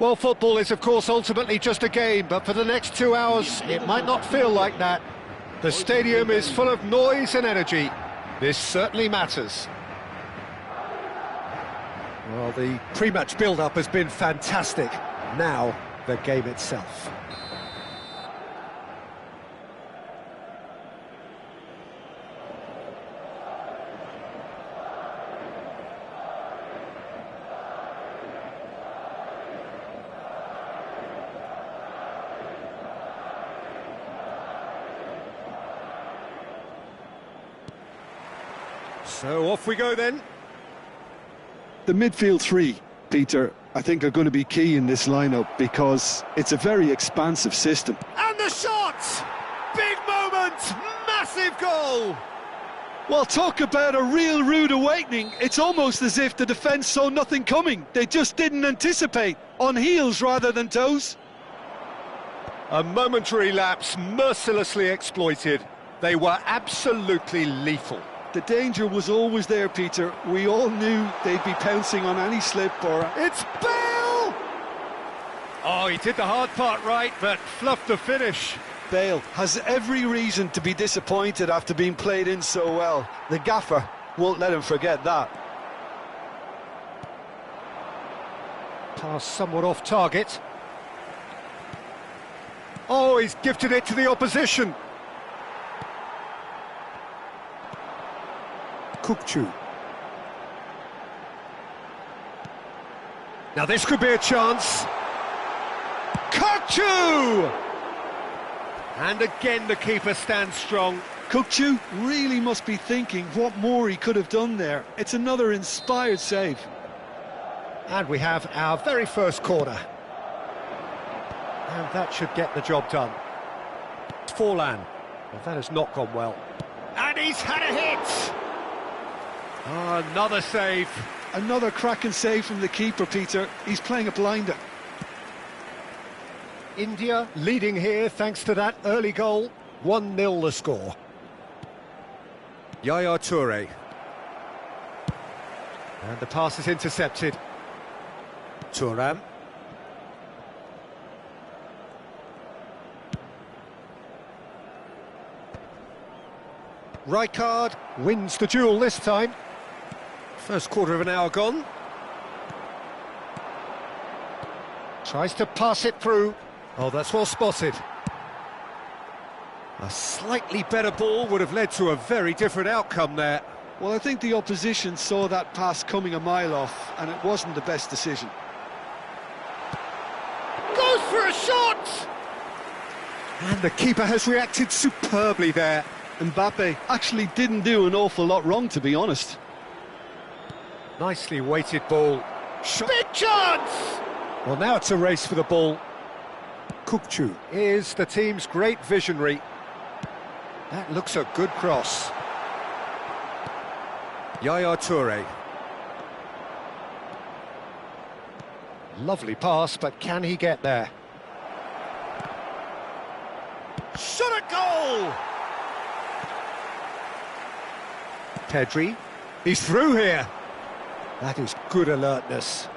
Well, football is, of course, ultimately just a game, but for the next 2 hours, it might not feel like that. The stadium is full of noise and energy. This certainly matters. Well, the pre-match build-up has been fantastic. Now, the game itself. So off we go then.
The midfield three, Peter, I think are going to be key in this lineup because it's a very expansive system.
And the shot! Big moment! Massive goal!
Well, talk about a real rude awakening. It's almost as if the defence saw nothing coming. They just didn't anticipate. On heels rather than toes.
A momentary lapse mercilessly exploited. They were absolutely lethal.
The danger was always there, Peter. We all knew they'd be pouncing on any slip or...
It's Bale! Oh, he did the hard part right, but fluffed the finish.
Bale has every reason to be disappointed after being played in so well. The gaffer won't let him forget that.
Pass somewhat off target. Oh, he's gifted it to the opposition. Kukçu. Now this could be a chance. Kukçu! And again the keeper stands strong.
Kukçu really must be thinking what more he could have done there. It's another inspired save.
And we have our very first corner. And that should get the job done. Forlan. Well, that has not gone well. And he's had a hit! Oh, another save.
Another cracking save from the keeper, Peter. He's playing a blinder.
India leading here thanks to that early goal. 1-0 the score. Yaya Toure. And the pass is intercepted. Thuram. Rijkaard wins the duel this time. First quarter of an hour gone. Tries to pass it through. Oh, that's well spotted. A slightly better ball would have led to a very different outcome there.
Well, I think the opposition saw that pass coming a mile off, and it wasn't the best decision.
Goes for a shot! And the keeper has reacted superbly there.
Mbappe actually didn't do an awful lot wrong, to be honest.
Nicely weighted ball. Big chance! Well, now it's a race for the ball. Kukçu is the team's great visionary. That looks a good cross. Yaya Toure. Lovely pass, but can he get there? Shot a goal! Pedri, he's through here. That is good alertness.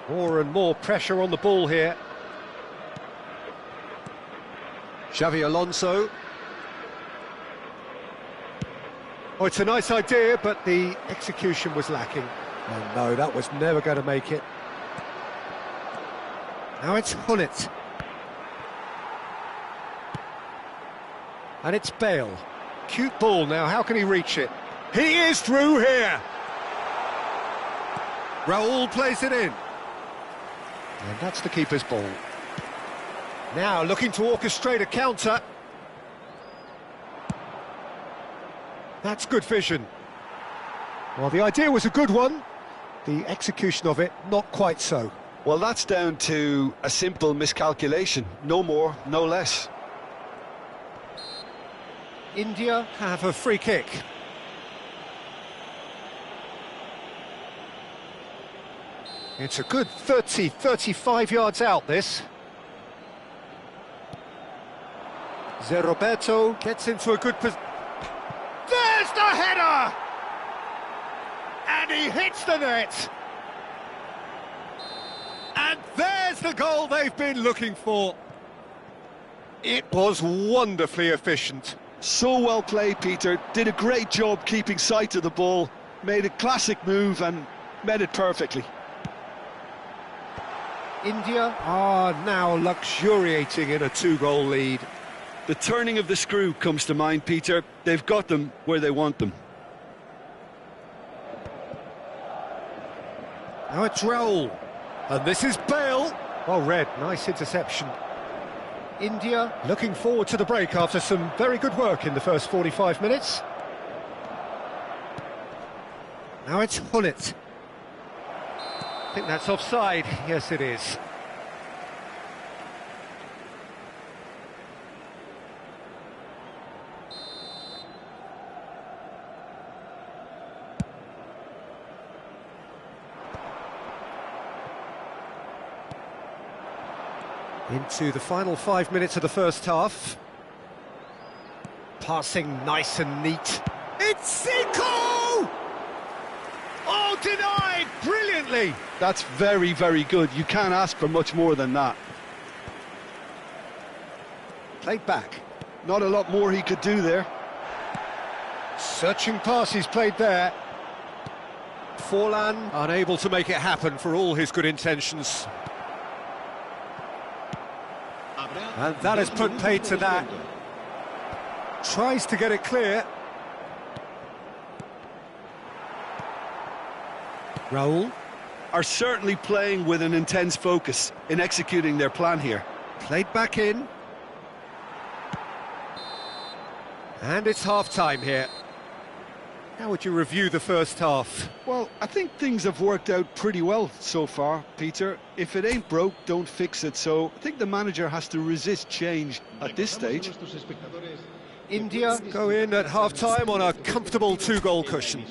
More and more pressure on the ball here. Xavi Alonso. Oh, it's a nice idea, but the execution was lacking. Oh no, that was never going to make it. Now it's Gullit. And it's Bale. Cute ball now, how can he reach it? He is through here! Raul plays it in. And that's the keeper's ball. Now looking to orchestrate a counter. That's good vision. Well, the idea was a good one. The execution of it, not quite so.
Well, that's down to a simple miscalculation. No more, no less.
India have a free kick. It's a good 35 yards out, this. Roberto gets into a good position. There's the header! And he hits the net! And there's the goal they've been looking for. It was wonderfully efficient.
So well played, Peter. Did a great job keeping sight of the ball, made a classic move and met it perfectly.
India are now luxuriating in a 2-goal lead.
The turning of the screw comes to mind, Peter. They've got them where they want them.
Now it's Raul. And this is Bale. Well read, nice interception. India looking forward to the break after some very good work in the first 45 minutes. Now it's Gullit. I think that's offside. Yes, it is. Into the final 5 minutes of the first half. Passing nice and neat. It's Zico! Oh, denied brilliantly!
That's very, very good. You can't ask for much more than that.
Played back.
Not a lot more he could do there.
Searching pass he's played there. Forlan unable to make it happen for all his good intentions. And that has put paid to that. Tries to get it clear. Raul.
Are certainly playing with an intense focus in executing their plan here.
Played back in. And it's half-time here. How would you review the first half?
Well, I think things have worked out pretty well so far, Peter. If it ain't broke, don't fix it. So I think the manager has to resist change at this stage.
India go in at half-time on a comfortable 2-goal cushion.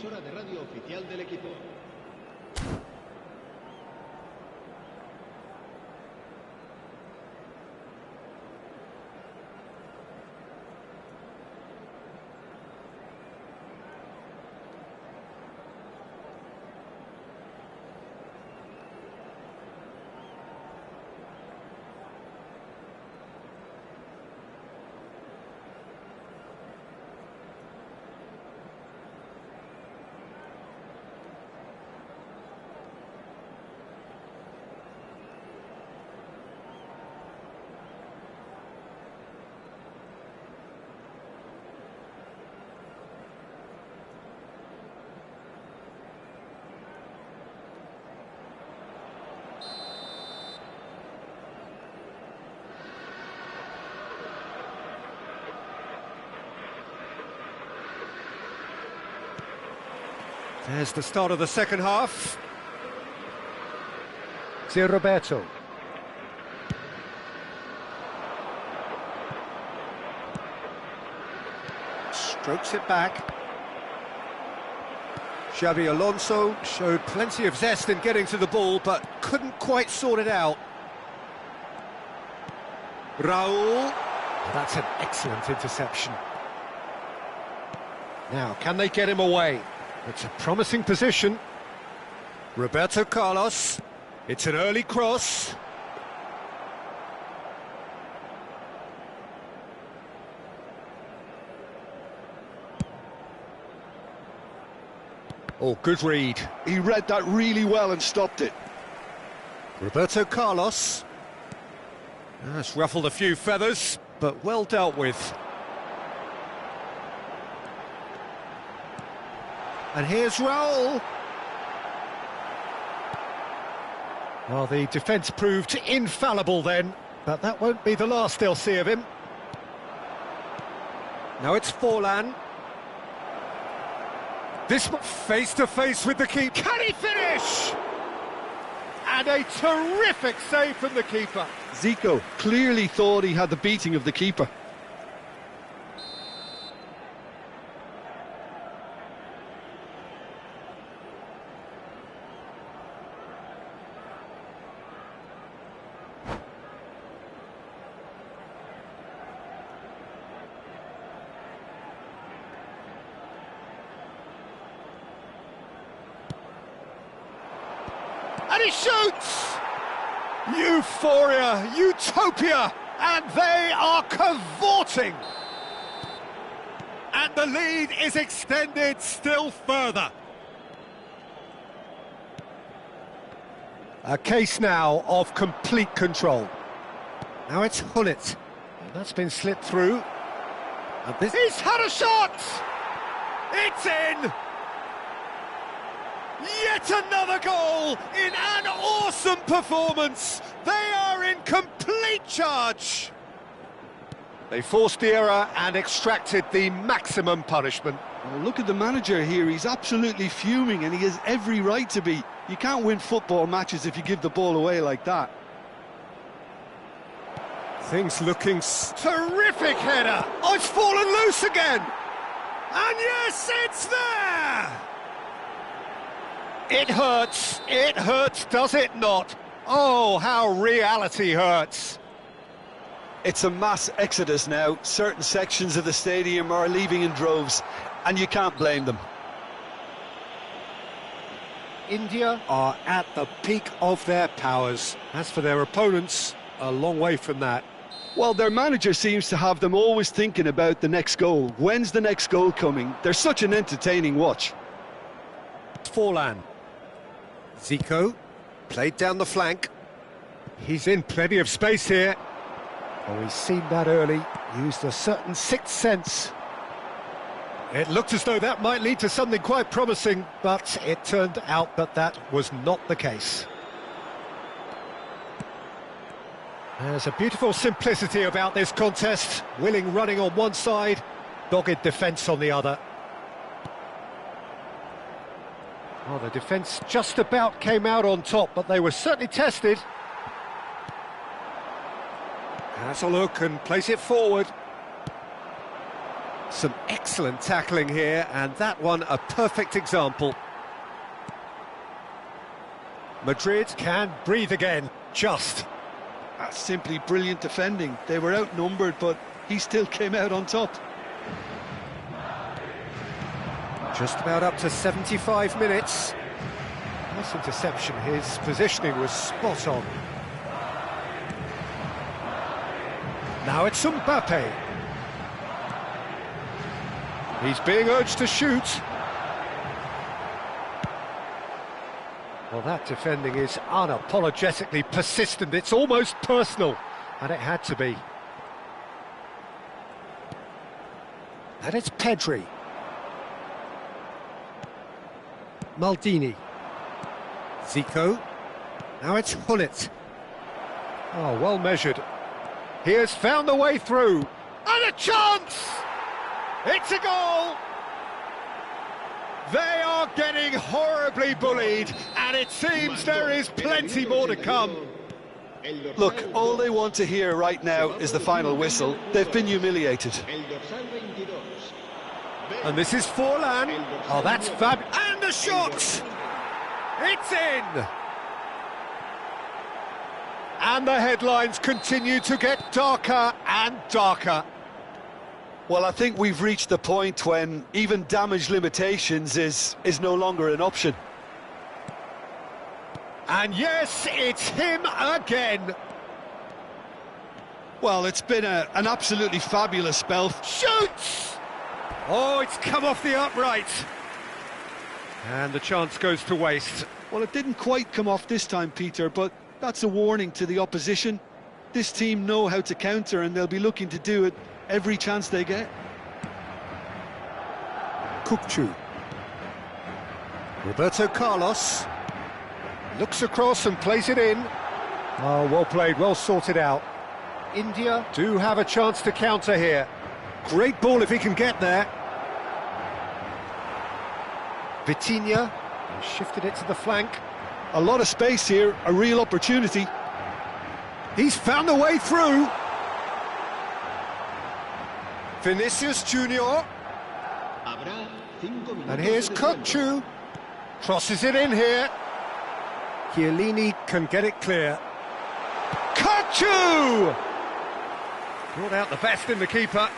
There's the start of the second half. It's Roberto. Strokes it back. Xabi Alonso showed plenty of zest in getting to the ball, but couldn't quite sort it out. Raul. That's an excellent interception. Now, can they get him away? It's a promising position. Roberto Carlos. It's an early cross. Oh, good read.
He read that really well and stopped it.
Roberto Carlos. That's ruffled a few feathers, but well dealt with. And here's Raul. Well, the defence proved infallible then, but that won't be the last they'll see of him. Now it's Forlan. This face-to-face with the keeper. Can he finish? And a terrific save from the keeper.
Zico clearly thought he had the beating of the keeper.
and he shoots! Euphoria, utopia, and they are cavorting! And the lead is extended still further. A case now of complete control. Now it's Gullit. That's been slipped through. And this... He's had a shot! It's in! Yet another goal in an awesome performance. They are in complete charge. They forced the error and extracted the maximum punishment.
Well, look at the manager here. He's absolutely fuming, and he has every right to be. You can't win football matches if you give the ball away like that.
Things looking... Terrific header! Oh, it's fallen loose again! And yes, it's there! It hurts, does it not? Oh, how reality hurts.
It's a mass exodus now. Certain sections of the stadium are leaving in droves, and you can't blame them.
India are at the peak of their powers. As for their opponents, a long way from that.
Well, their manager seems to have them always thinking about the next goal. When's the next goal coming? They're such an entertaining watch.
Forlan. Zico, played down the flank. He's in plenty of space here. Oh, he's seen that early, used a certain sixth sense. It looked as though that might lead to something quite promising, but it turned out that that was not the case. There's a beautiful simplicity about this contest. Willing running on one side, dogged defence on the other. Well, the defence just about came out on top, but they were certainly tested. Has a look and plays it forward. Some excellent tackling here, and that one a perfect example. Madrid can breathe again, just.
That's simply brilliant defending. They were outnumbered, but he still came out on top.
Just about up to 75 minutes. Nice interception, his positioning was spot on. Now it's Mbappe. He's being urged to shoot. Well, that defending is unapologetically persistent. It's almost personal, and it had to be. And it's Pedri. Maldini. Zico. Now it's Gullit. Oh, well measured. He has found the way through. And a chance! It's a goal! They are getting horribly bullied, and it seems there is plenty more to come.
Look, all they want to hear right now is the final whistle. They've been humiliated.
And this is Forlan. Oh, that's fab. And the shot! It's in! And the headlines continue to get darker and darker.
Well, I think we've reached the point when even damage limitations is no longer an option.
And yes, it's him again.
Well, it's been an absolutely fabulous spell.
Shoots! Oh, it's come off the upright. And the chance goes to waste.
Well, it didn't quite come off this time, Peter, but that's a warning to the opposition. This team know how to counter, and they'll be looking to do it every chance they get.
Kukçu. Roberto Carlos. Looks across and plays it in. Oh, well played, well sorted out. India do have a chance to counter here. Great ball if he can get there. Vitinha shifted it to the flank.
A lot of space here, a real opportunity.
He's found the way through. Vinicius Junior. And here's Kukçu. Crosses it in here. Chiellini can get it clear. Kukçu! Brought out the best in the keeper.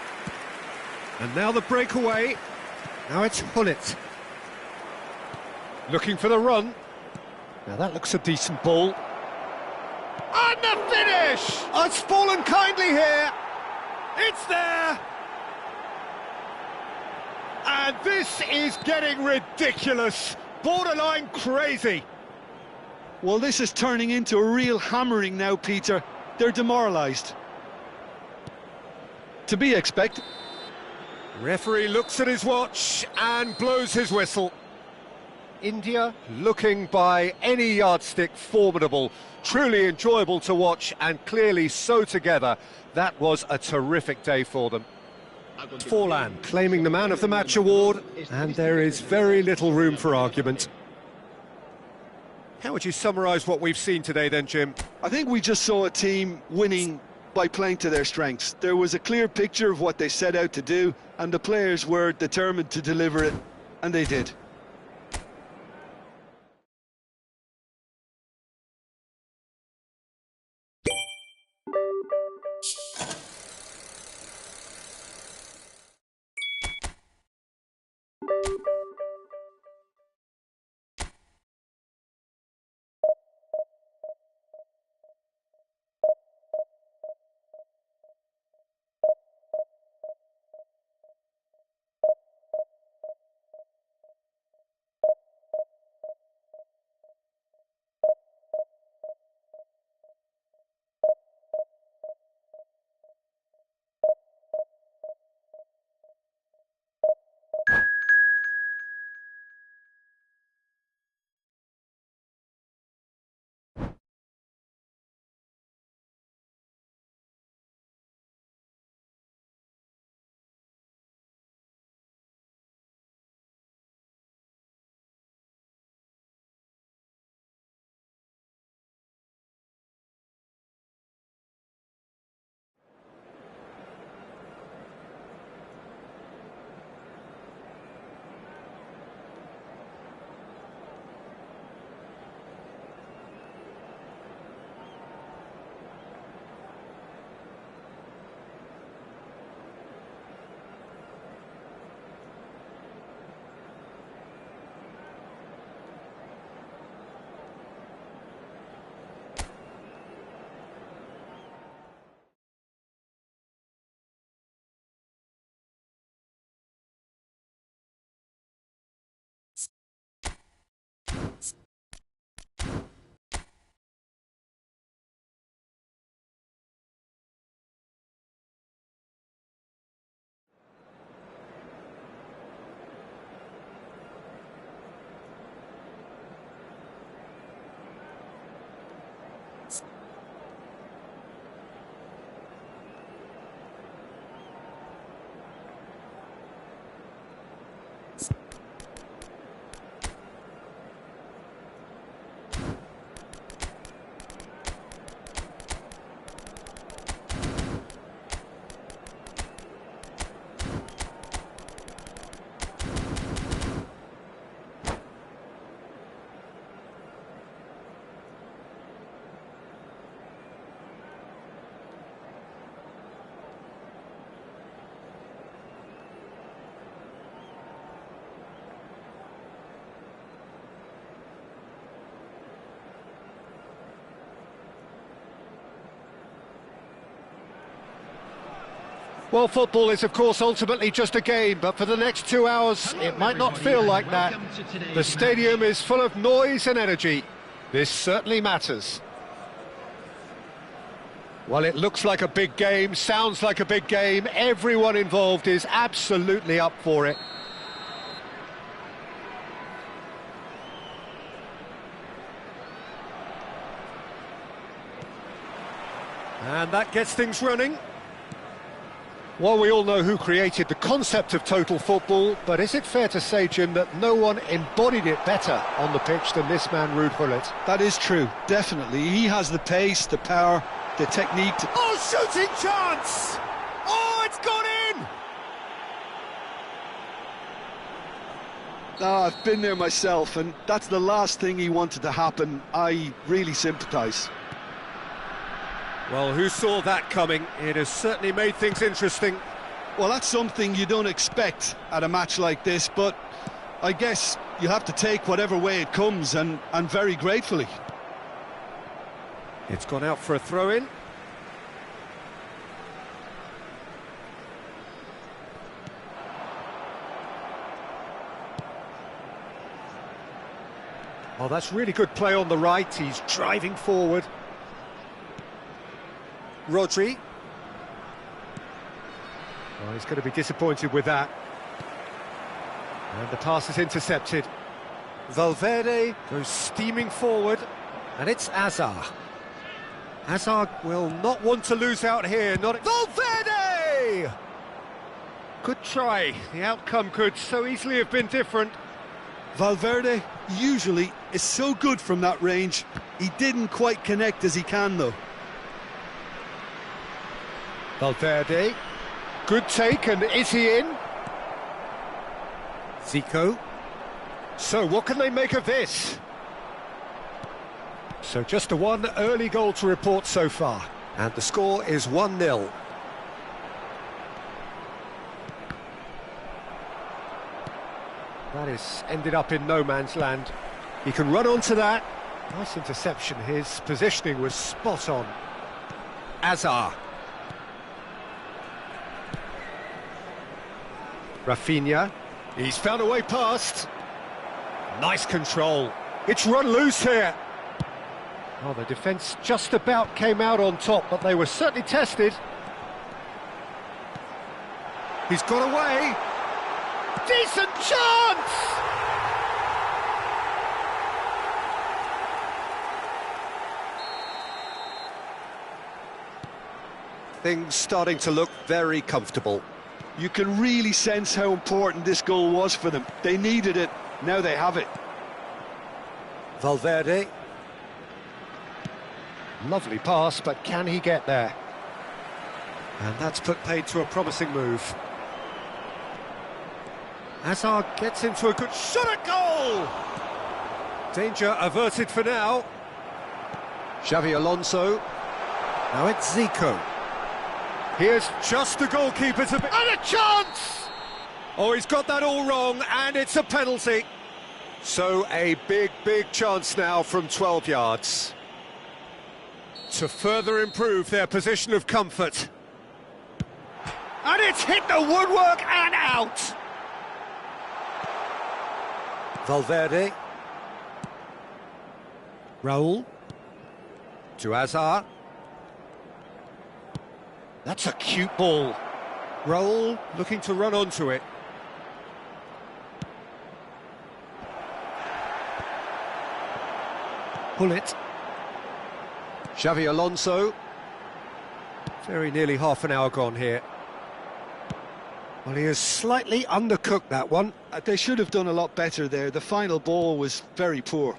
And now the breakaway. Now it's Gullit. Looking for the run. Now that looks a decent ball. And the finish! Oh, it's fallen kindly here. It's there. And this is getting ridiculous. Borderline crazy.
Well, this is turning into a real hammering now, Peter. They're demoralised. To be expected.
Referee looks at his watch and blows his whistle. India looking by any yardstick formidable, truly enjoyable to watch and clearly so together. That was a terrific day for them. Forlan claiming the Man of the Match award, and there is very little room for argument. How would you summarise what we've seen today then, Jim?
I think we just saw a team winning by playing to their strengths. There was a clear picture of what they set out to do, and the players were determined to deliver it, and they did.
Well, football is, of course, ultimately just a game, but for the next 2 hours, it might not feel like that. The stadium is full of noise and energy. This certainly matters. Well, it looks like a big game, sounds like a big game. Everyone involved is absolutely up for it. And that gets things running. Well, we all know who created the concept of total football, but is it fair to say, Jim, that no one embodied it better on the pitch than this man, Ruud Gullit?
That is true, definitely. He has the pace, the power, the technique to...
Oh, shooting chance! Oh, it's gone in!
I've been there myself, and that's the last thing he wanted to happen. I really sympathise.
Well, who saw that coming? It has certainly made things interesting.
Well, that's something you don't expect at a match like this, but I guess you have to take whatever way it comes, and very gratefully.
It's gone out for a throw-in. Oh, that's really good play on the right. He's driving forward. Rodri. Oh, he's going to be disappointed with that. And the pass is intercepted. Valverde goes steaming forward, and it's Hazard. Hazard will not want to lose out here. Not Valverde! Good try. The outcome could so easily have been different.
Valverde usually is so good from that range. He didn't quite connect as he can, though.
Valverde, good take, and is he in? Zico. So what can they make of this? So just one early goal to report so far, and the score is 1-0. That is ended up in no man's land. He can run onto that. Nice interception. His positioning was spot on. Hazard. Rafinha. He's found a way past. Nice control. It's run loose here. Oh, the defence just about came out on top, but they were certainly tested. He's got away. Decent chance! Things starting to look very comfortable.
You can really sense how important this goal was for them. They needed it, now they have it.
Valverde. Lovely pass, but can he get there? And that's put paid to a promising move. Hazard gets into a good shot at goal! Danger averted for now. Xavi Alonso. Now it's Zico. Here's just the goalkeeper to be... And a chance! Oh, he's got that all wrong, and it's a penalty. So a big, big chance now from 12 yards. To further improve their position of comfort. And it's hit the woodwork and out! Valverde. Raul. To Hazard. That's a cute ball. Raul looking to run onto it. Gullit. Xavi Alonso. Very nearly half an hour gone here. Well, he has slightly undercooked that one.
They should have done a lot better there. The final ball was very poor.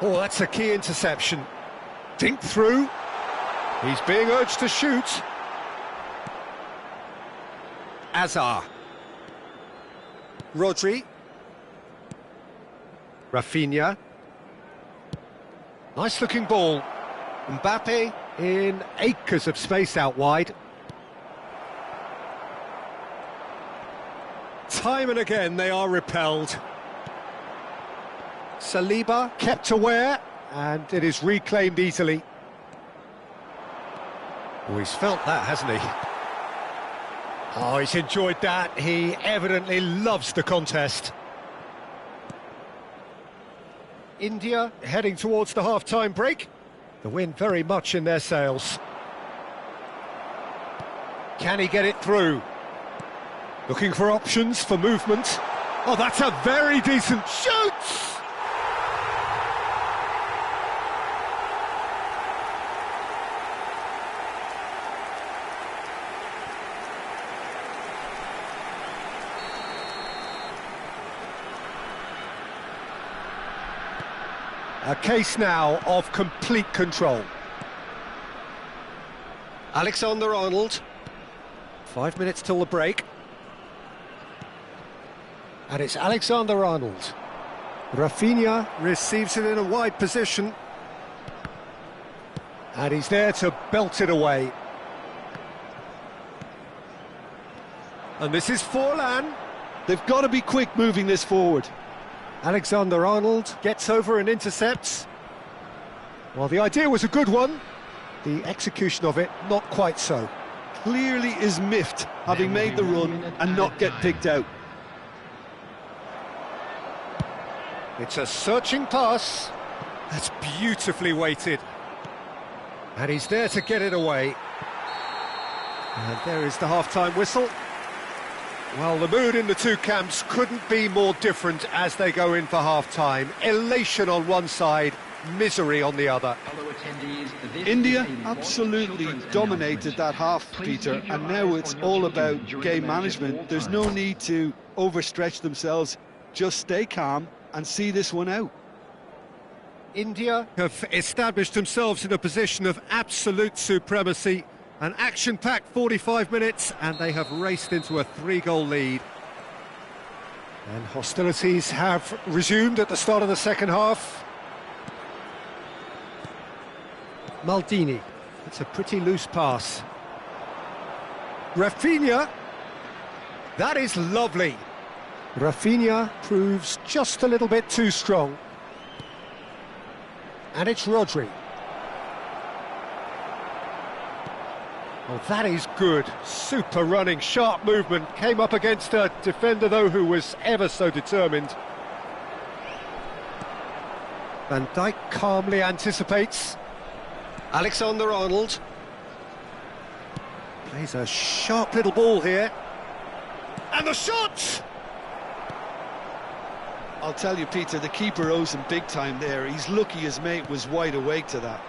Oh, that's a key interception. Dink through. He's being urged to shoot. Hazard. Rodri. Rafinha. Nice looking ball. Mbappe in acres of space out wide. Time and again they are repelled. Saliba kept aware, and it is reclaimed easily. Oh, he's felt that, hasn't he? Oh, he's enjoyed that. He evidently loves the contest. India heading towards the half-time break. The wind very much in their sails. Can he get it through? Looking for options for movement. Oh, that's a very decent shoot! A case now of complete control. Alexander-Arnold. 5 minutes till the break. And it's Alexander-Arnold. Rafinha receives it in a wide position. And he's there to belt it away. And this is Forlan.
They've got to be quick moving this forward.
Alexander-Arnold gets over and intercepts. Well, the idea was a good one. The execution of it, not quite so.
Clearly is miffed, having made the run and not get picked out.
It's a searching pass. That's beautifully weighted. And he's there to get it away. And there is the half-time whistle. Well, the mood in the two camps couldn't be more different as they go in for half-time. Elation on one side, misery on the other.
India absolutely dominated that half, Peter, and now it's all about game management. There's no need to overstretch themselves. Just stay calm and see this one out.
India have established themselves in a position of absolute supremacy. An action-packed 45 minutes, and they have raced into a 3-goal lead. And hostilities have resumed at the start of the second half. Maldini, it's a pretty loose pass. Rafinha, that is lovely. Rafinha proves just a little bit too strong. And it's Rodri. Oh, that is good. Super running, sharp movement. Came up against a defender, though, who was ever so determined. Van Dijk calmly anticipates. Alexander-Arnold plays a sharp little ball here. And the shot!
I'll tell you, Peter, the keeper owes him big time there. He's lucky his mate was wide awake to that.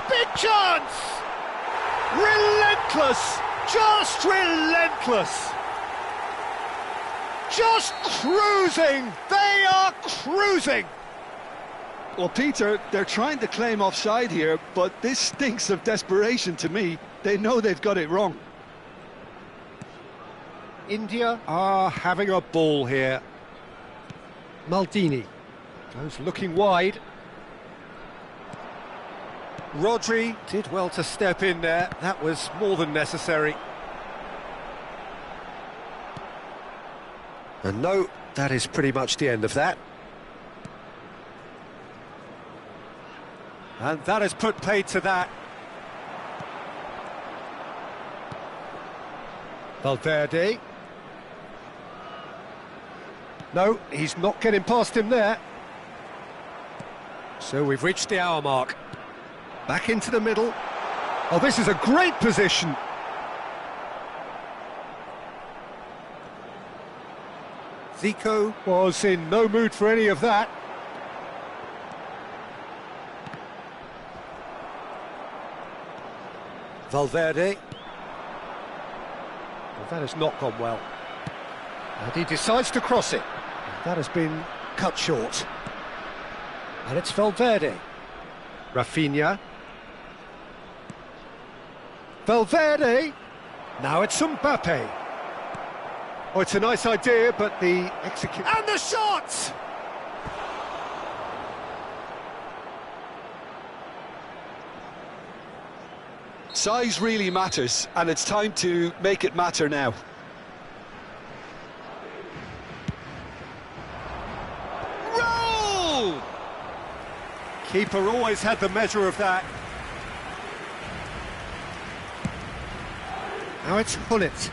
Big chance! Relentless! Just relentless! Just cruising! They are cruising!
Well, Peter, they're trying to claim offside here, but this stinks of desperation to me. They know they've got it wrong.
India are having a ball here. Maldini goes looking wide. Rodri did well to step in there. That was more than necessary. And no, that is pretty much the end of that. And that has put paid to that. Valverde. No, he's not getting past him there. So we've reached the hour mark. Back into the middle. Oh, this is a great position. Zico was in no mood for any of that. Valverde. Well, that has not gone well. And he decides to cross it. That has been cut short. And it's Valverde. Rafinha. Valverde. Now it's Mbappe. Oh, it's a nice idea, but the execution... And the shot!
Size really matters, and it's time to make it matter now.
Roll! Keeper always had the measure of that. Now it's Gullit.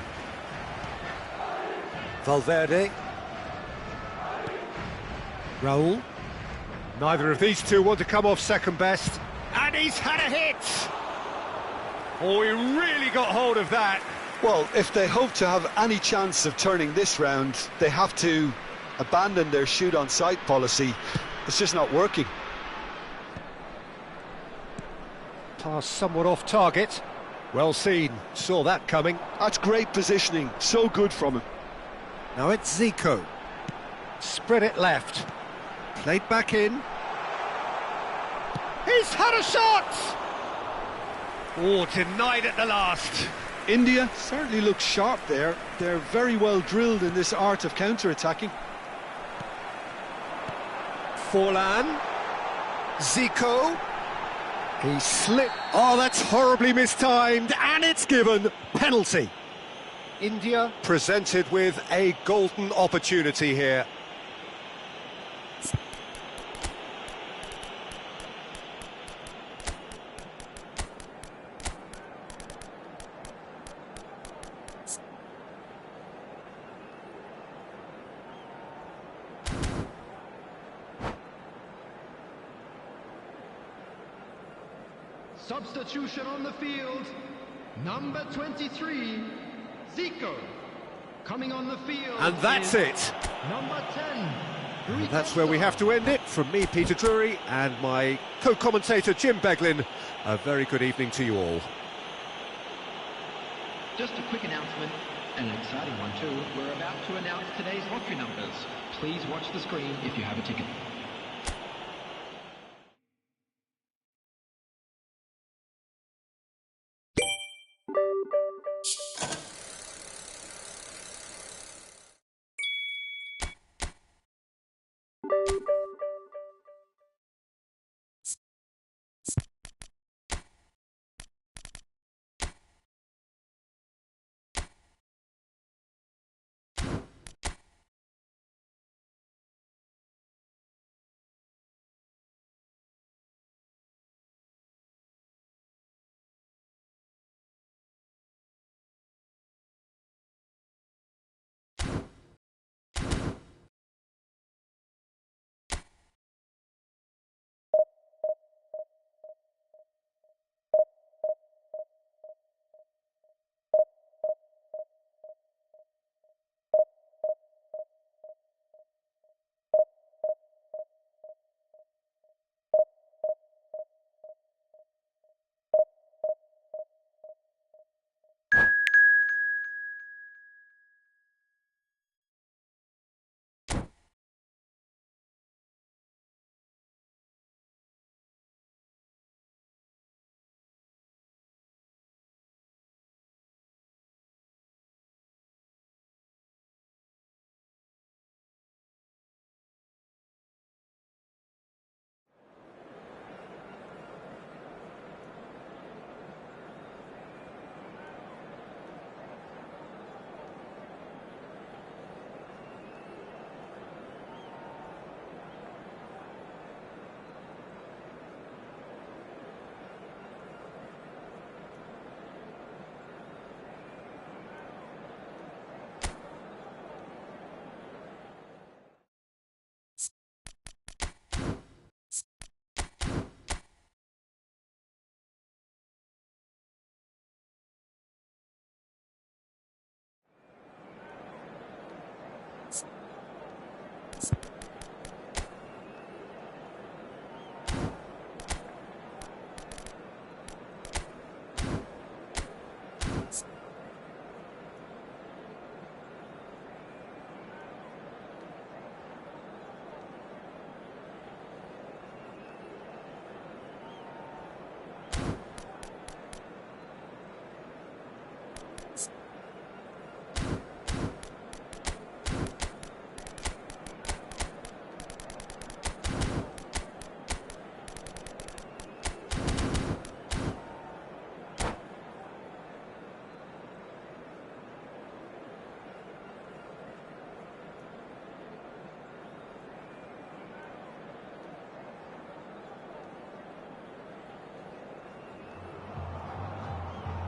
Valverde. Raul. Neither of these two want to come off second best. And he's had a hit! Oh, he really got hold of that.
Well, if they hope to have any chance of turning this round, they have to abandon their shoot-on-sight policy. It's just not working.
Pass somewhat off target. Well seen, saw that coming.
That's great positioning, so good from him.
Now it's Zico. Spread it left. Played back in. He's had a shot! Oh, denied at the last.
India certainly looks sharp there. They're very well drilled in this art of counter-attacking.
Forlan. Zico. He slipped. Oh, that's horribly mistimed, and it's given. Penalty. India presented with a golden opportunity here.
Substitution on the field, number 23, Zico. Coming on the field.
And that's it.
Number 10.
And that's where we have to end it. From me, Peter Drury, and my co-commentator, Jim Beglin, a very good evening to you all.
Just a quick announcement, and an exciting one too. We're about to announce today's lottery numbers. Please watch the screen if you have a ticket.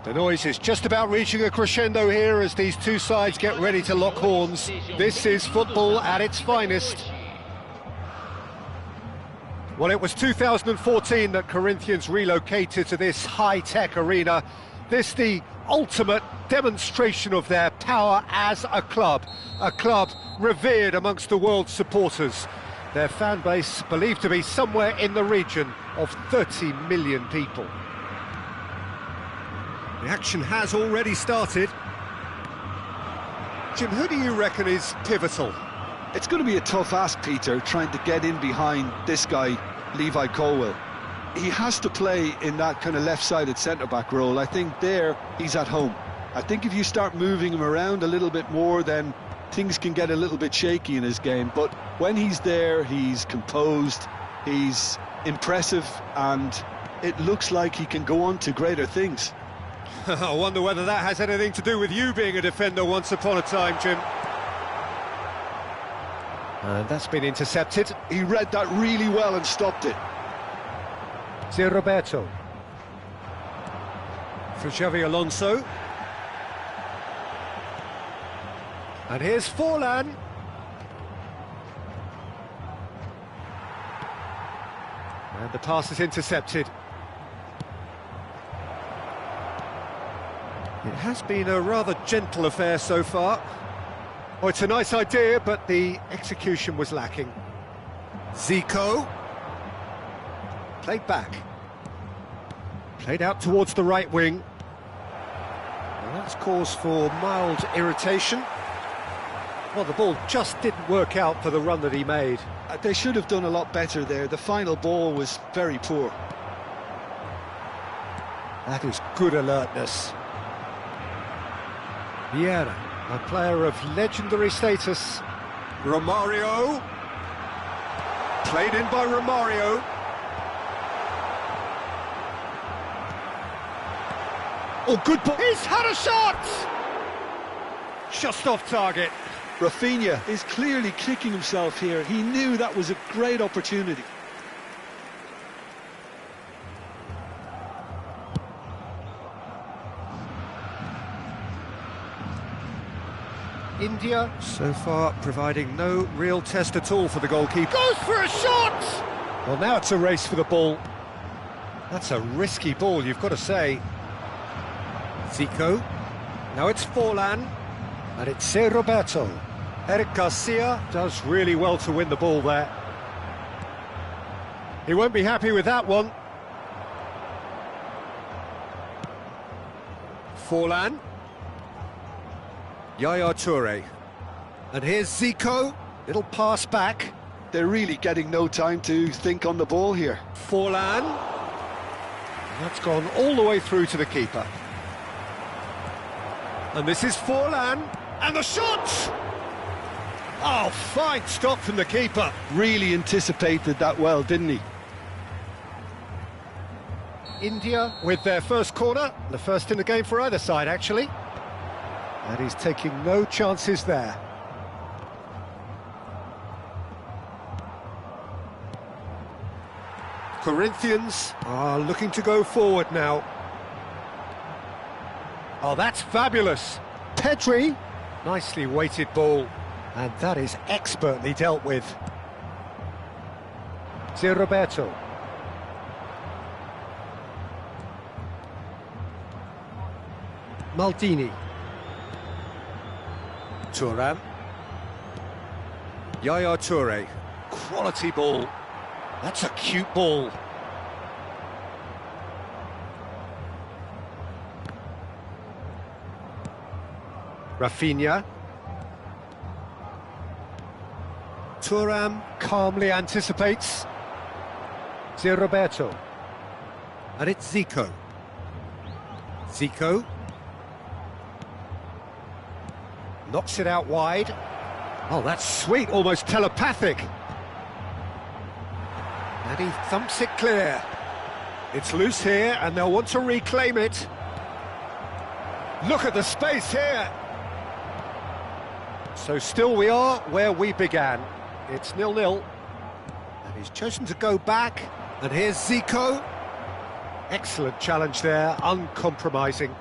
The noise is just about reaching a crescendo here as these two sides get ready to lock horns. This is football at its finest. Well, it was 2014 that Corinthians relocated to this high-tech arena. This the ultimate demonstration of their power as a club revered amongst the world's supporters. Their fan base believed to be somewhere in the region of 30 million people. The action has already started. Jim, who do you reckon is pivotal?
It's going to be a tough ask, Peter, trying to get in behind this guy, Levi Colwill. He has to play in that kind of left-sided centre-back role. I think there he's at home. I think if you start moving him around a little bit more, then things can get a little bit shaky in his game. But when he's there, he's composed, he's impressive, and it looks like he can go on to greater things.
I wonder whether that has anything to do with you being a defender once upon a time, Jim. And that's been intercepted.
He read that really well and stopped it.
Zé Roberto. For Xavi Alonso. And here's Forlan. And the pass is intercepted. It has been a rather gentle affair so far. Oh, it's a nice idea, but the execution was lacking. Zico. Played back. Played out towards the right wing. And that's cause for mild irritation. Well, the ball just didn't work out for the run that he made.
They should have done a lot better there. The final ball was very poor.
That is good alertness. Vieira, a player of legendary status. Romario. Played in by Romario. Oh, good ball. He's had a shot! Just off target.
Rafinha is clearly kicking himself here. He knew that was a great opportunity.
India, so far, providing no real test at all for the goalkeeper. Goes for a shot! Well, now it's a race for the ball. That's a risky ball, you've got to say. Zico. Now it's Forlan. And it's Zé Roberto. Eric Garcia does really well to win the ball there. He won't be happy with that one. Forlan. Yaya Toure. And here's Zico. Little pass back.
They're really getting no time to think on the ball here.
Forlan. That's gone all the way through to the keeper. And this is Forlan. And the shot! Oh, fine stop from the keeper.
Really anticipated that well, didn't he?
India with their first corner. The first in the game for either side, actually. And he's taking no chances there. Corinthians are looking to go forward now. Oh, that's fabulous. Pedri. Nicely weighted ball. And that is expertly dealt with. Zé Roberto. Maldini. Thuram. Yaya Toure. Quality ball. That's a cute ball. Rafinha. Thuram calmly anticipates. Zé Roberto. And it's Zico. Zico. Knocks it out wide. Oh, that's sweet, almost telepathic. And he thumps it clear. It's loose here, and they'll want to reclaim it. Look at the space here. So still we are where we began. It's 0-0. And he's chosen to go back. And here's Zico. Excellent challenge there, uncompromising.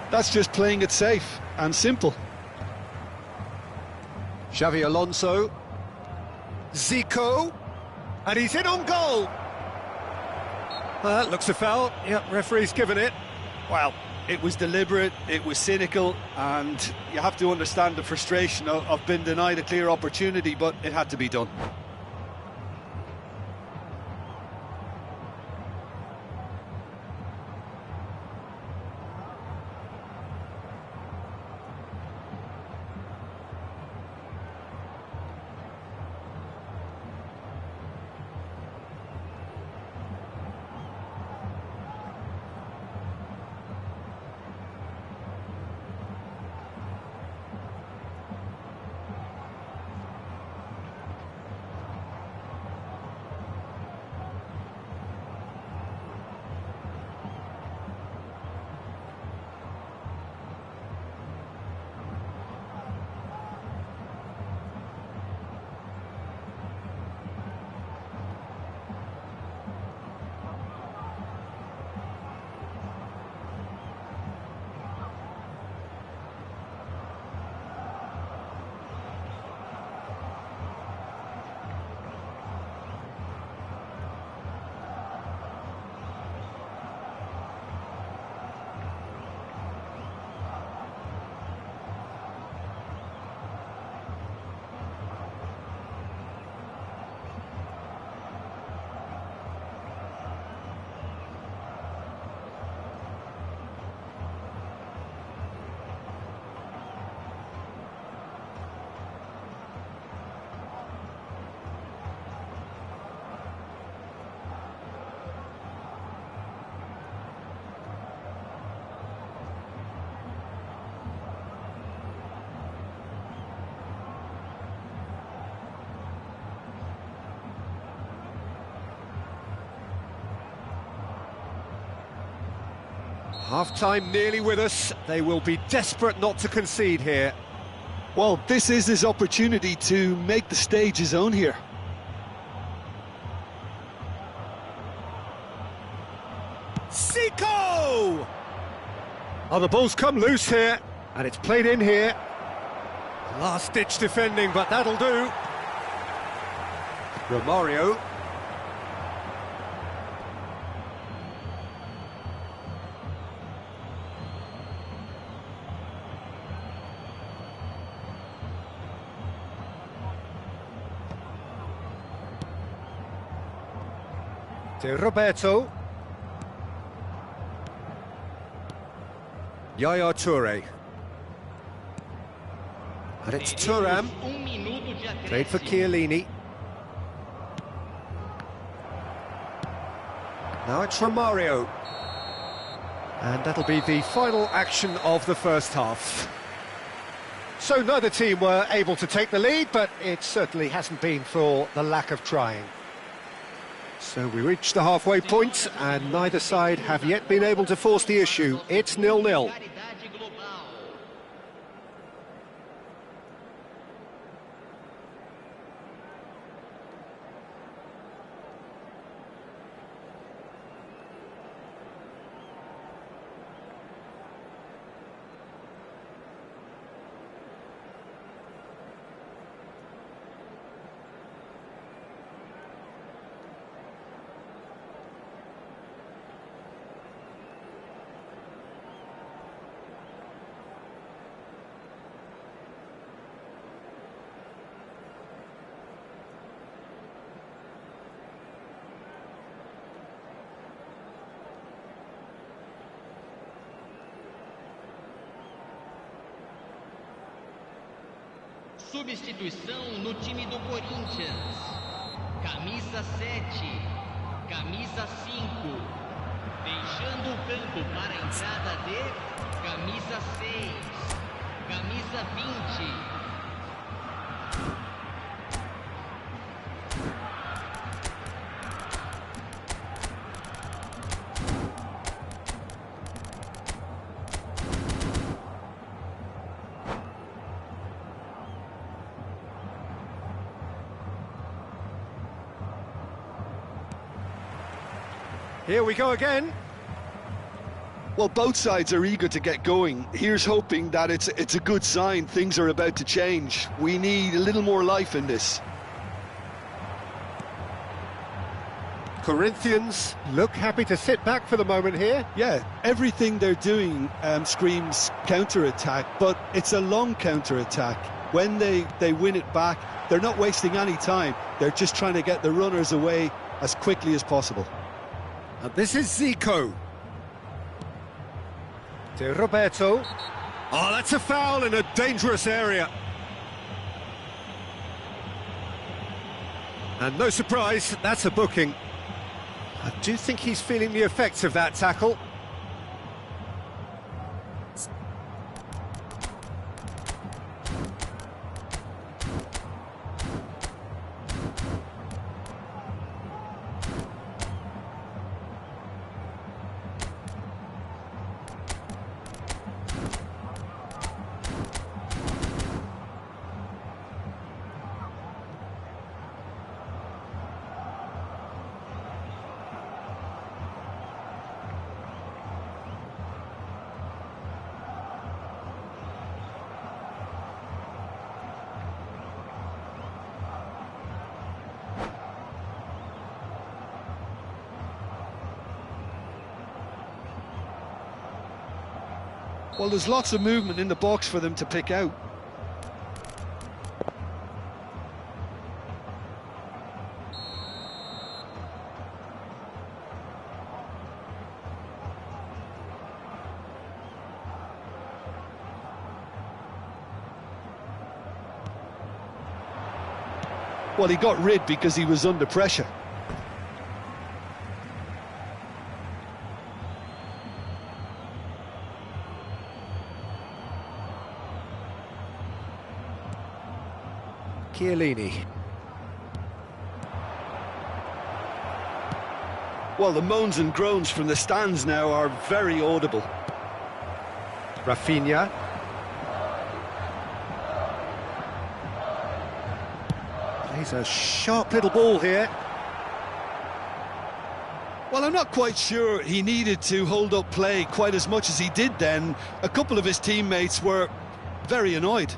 That's just playing it safe and simple.
Xavi Alonso. Zico. And he's in on goal. That looks a foul. Yep, referee's given it.
Well, it was deliberate, it was cynical, and you have to understand the frustration of being denied a clear opportunity, but it had to be done.
Half-time nearly with us. They will be desperate not to concede here.
Well, this is his opportunity to make the stage his own here.
Zico! Oh, the ball's come loose here, and it's played in here. Last-ditch defending, but that'll do. Romario. De Roberto. Yaya Toure. And it's Thuram. Played for Chiellini. Now it's Romario. And that'll be the final action of the first half. So neither team were able to take the lead, but it certainly hasn't been for the lack of trying. So we reached the halfway point, and neither side have yet been able to force the issue. It's 0-0.
Substituição no time do Corinthians. Camisa 7, camisa 5. Deixando o campo para a entrada de camisa 6, camisa 20.
Here we go again.
Well, both sides are eager to get going. Here's hoping that it's a good sign. Things are about to change. We need a little more life in this.
Corinthians look happy to sit back for the moment here.
Yeah, everything they're doing screams counter-attack, but it's a long counter-attack. When they win it back, they're not wasting any time. They're just trying to get the runners away as quickly as possible.
And this is Zico. De Roberto. Oh, that's a foul in a dangerous area. And no surprise, that's a booking. I do think he's feeling the effects of that tackle.
Well, there's lots of movement in the box for them to pick out. Well, he got rid because he was under pressure.
Chiellini.
Well, the moans and groans from the stands now are very audible.
Rafinha. Plays a sharp little ball here.
Well, I'm not quite sure he needed to hold up play quite as much as he did then. A couple of his teammates were very annoyed.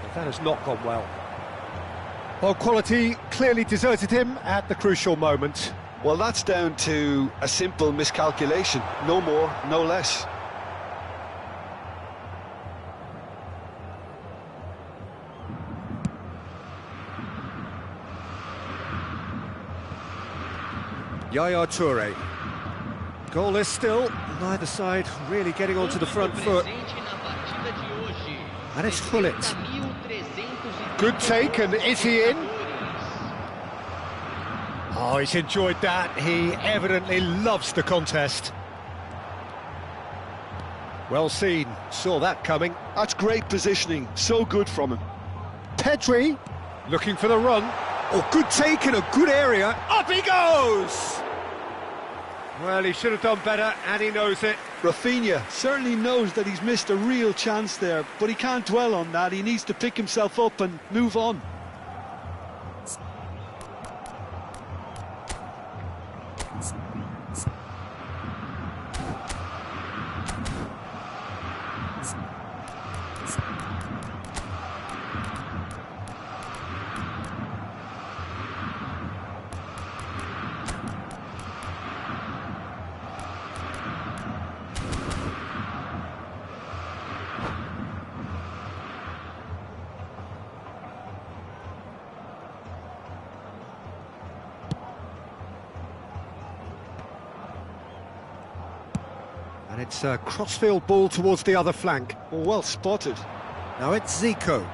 But that has not gone well. Well, quality clearly deserted him at the crucial moment.
Well, that's down to a simple miscalculation. No more, no less.
Yaya Toure. Goalless still, neither side really getting onto the front foot. And it's Gullit. Good take, and is he in? Oh, he's enjoyed that. He evidently loves the contest. Well seen, saw that coming.
That's great positioning, so good from him.
Pedri, looking for the run. Oh, good take in a good area. Up he goes! Well, he should have done better, and he knows it.
Rafinha certainly knows that he's missed a real chance there, but he can't dwell on that. He needs to pick himself up and move on.
And it's a crossfield ball towards the other flank.
Well spotted.
Now it's Zico.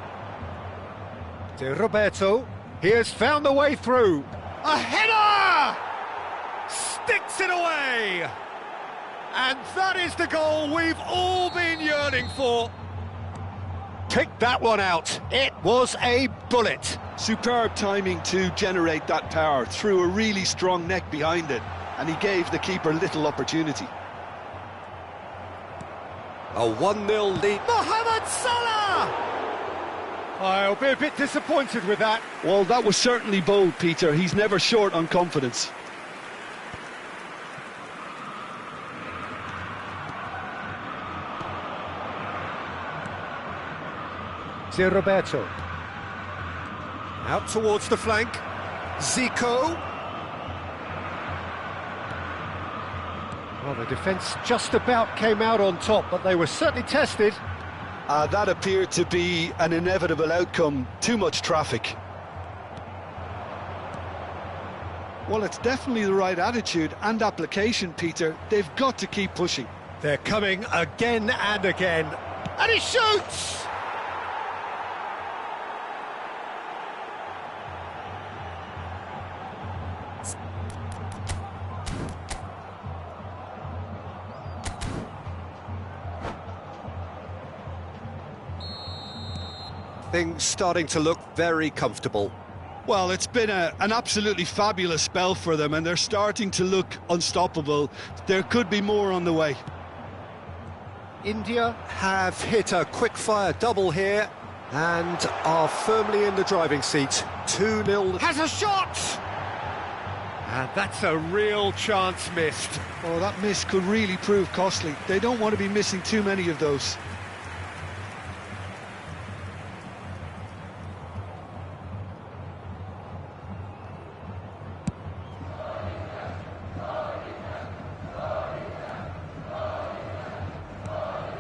De Roberto. He has found the way through. A header! Sticks it away! And that is the goal we've all been yearning for. Pick that one out. It was a bullet.
Superb timing to generate that power, threw a really strong neck behind it, and he gave the keeper little opportunity.
A 1-0 lead. Mohamed Salah! I'll be a bit disappointed with that.
Well, that was certainly bold, Peter. He's never short on confidence.
De Roberto. Out towards the flank. Zico. Well, the defence just about came out on top, but they were certainly tested.
That appeared to be an inevitable outcome. Too much traffic.
Well, it's definitely the right attitude and application, Peter. They've got to keep pushing.
They're coming again and again. And he shoots! Things starting to look very comfortable.
Well, it's been an absolutely fabulous spell for them, and they're starting to look unstoppable. There could be more on the way.
India have hit a quick-fire double here and are firmly in the driving seat. 2-0. Has a shot! And that's a real chance missed.
Oh, that miss could really prove costly. They don't want to be missing too many of those.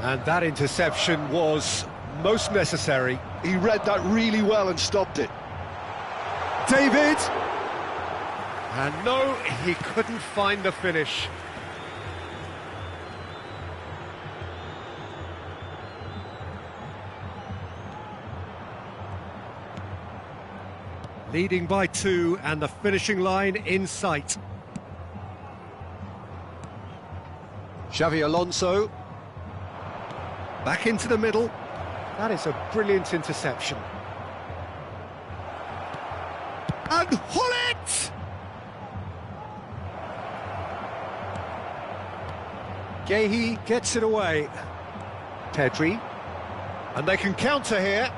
And that interception was most necessary.
He read that really well and stopped it.
David! And no, he couldn't find the finish. Leading by 2 and the finishing line in sight. Xavi Alonso. Back into the middle. That is a brilliant interception. And Gullit! Gehi gets it away. Pedri. And they can counter here.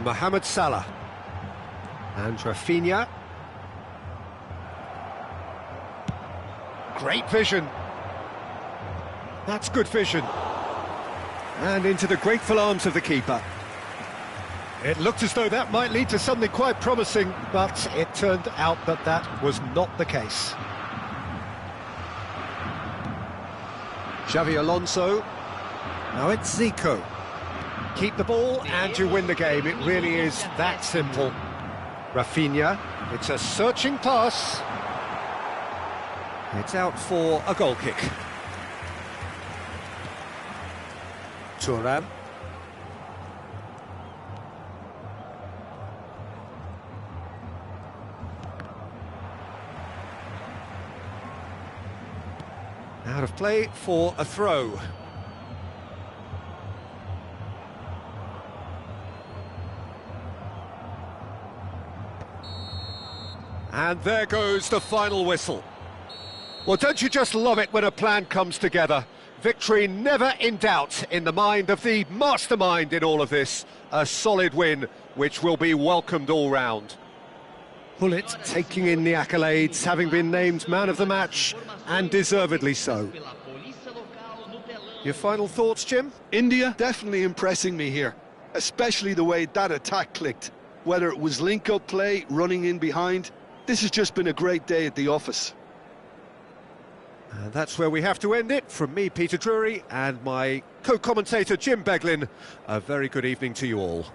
Mohamed Salah. And Rafinha. Great vision. That's good vision. And into the grateful arms of the keeper. It looked as though that might lead to something quite promising, but it turned out that that was not the case. Xavi Alonso. Now it's Zico. Keep the ball and you win the game. It really is that simple. Rafinha. It's a searching pass. It's out for a goal kick. Thuram. Out of play for a throw. And there goes the final whistle. Well, don't you just love it when a plan comes together? Victory never in doubt in the mind of the mastermind in all of this. A solid win, which will be welcomed all round. Gullit taking in the accolades, having been named man of the match, and deservedly so. Your final thoughts, Jim?
India definitely impressing me here, especially the way that attack clicked. Whether it was link-up play, running in behind, this has just been a great day at the office.
And that's where we have to end it. From me, Peter Drury, and my co-commentator, Jim Beglin, a very good evening to you all.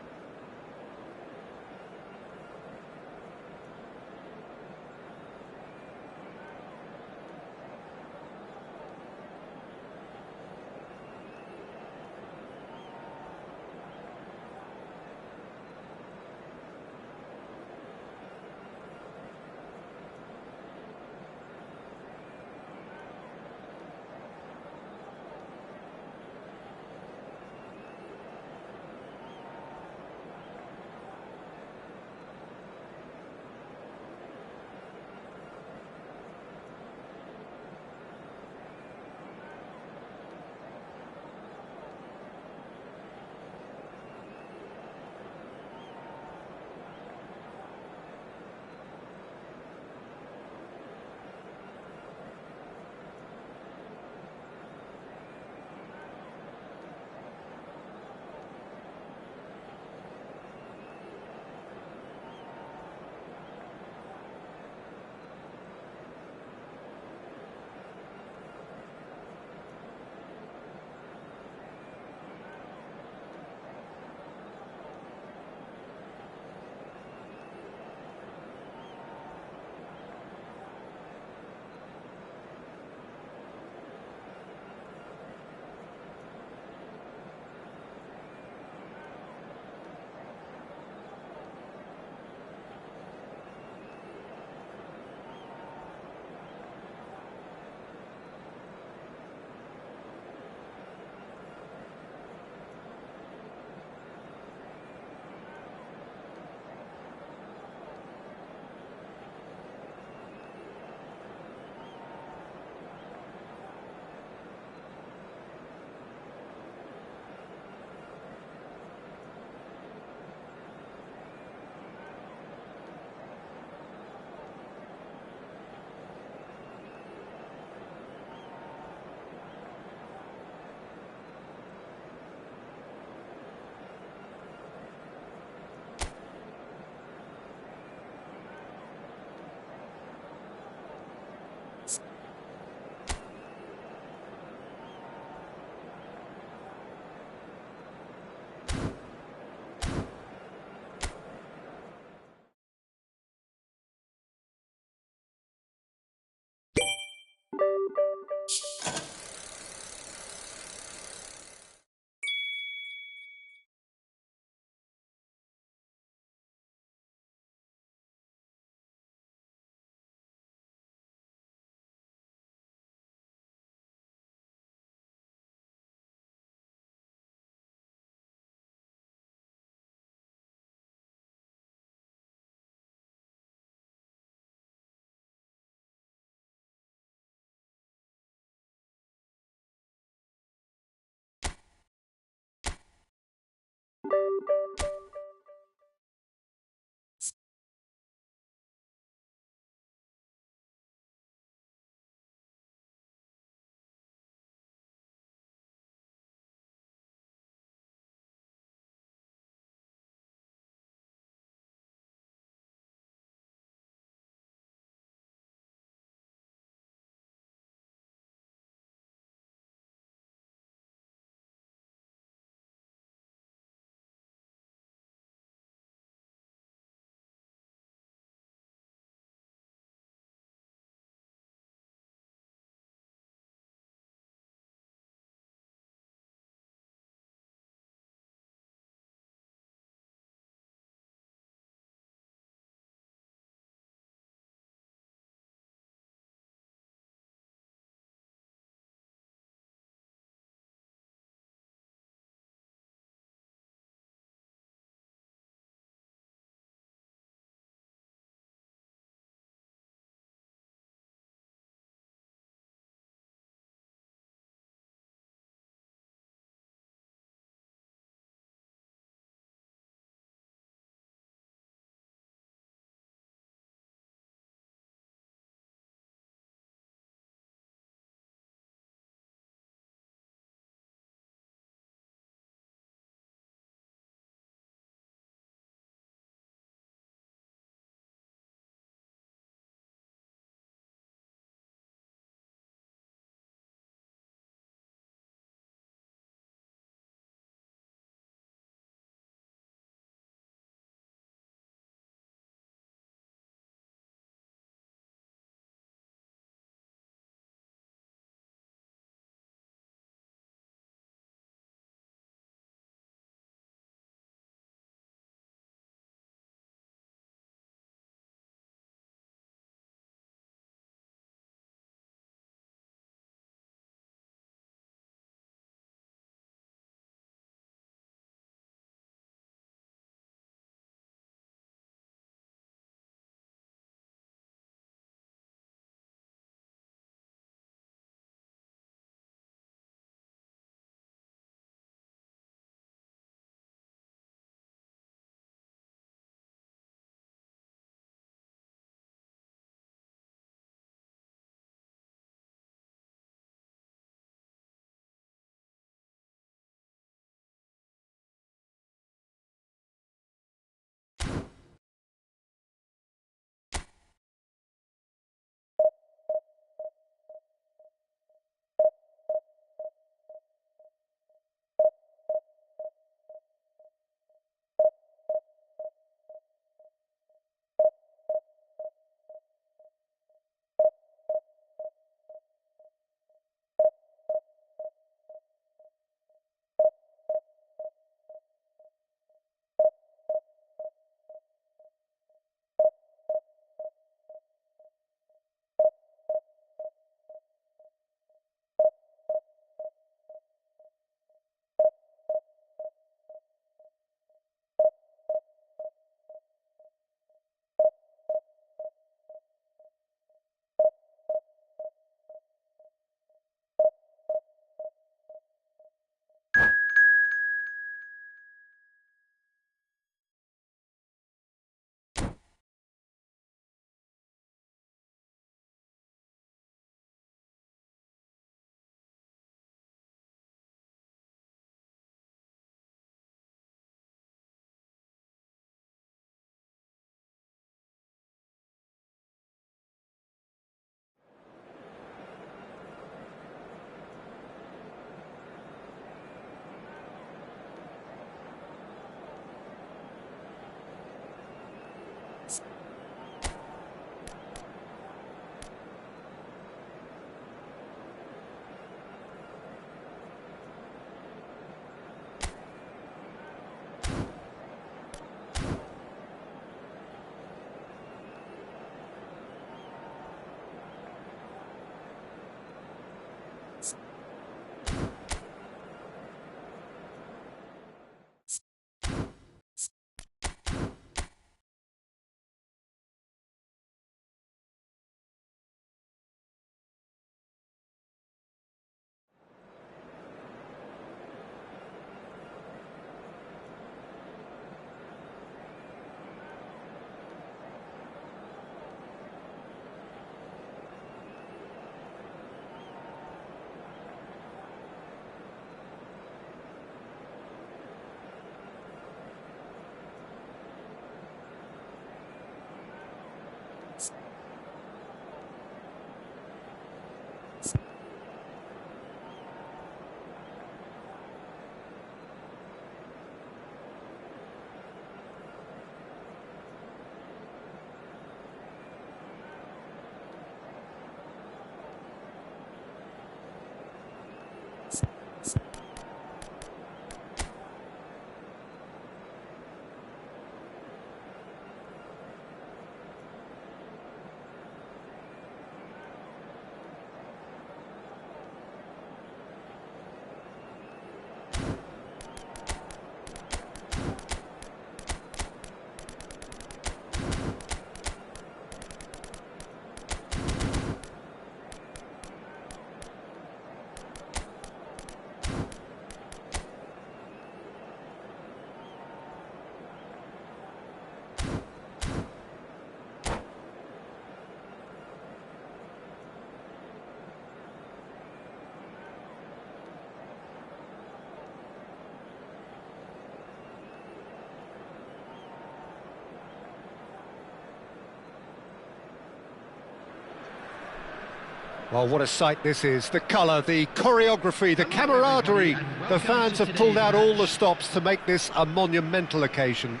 Well, what a sight this is. The colour, the choreography, the camaraderie. The fans have pulled out all the stops to make this a monumental occasion.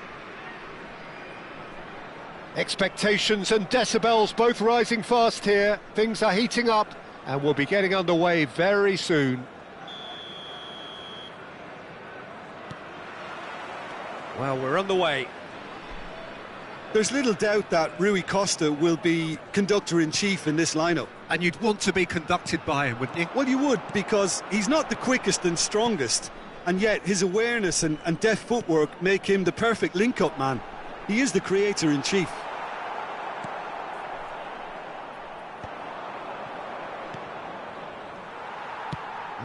Expectations and decibels both rising fast here. Things are heating up and we'll be getting underway very soon. Well, we're on the way.
There's little doubt that Rui Costa will be conductor-in-chief in this lineup.
And you'd want to be conducted by him, wouldn't you?
Well, you would, because he's not the quickest and strongest, and yet his awareness and deft footwork make him the perfect link-up man. He is the creator-in-chief.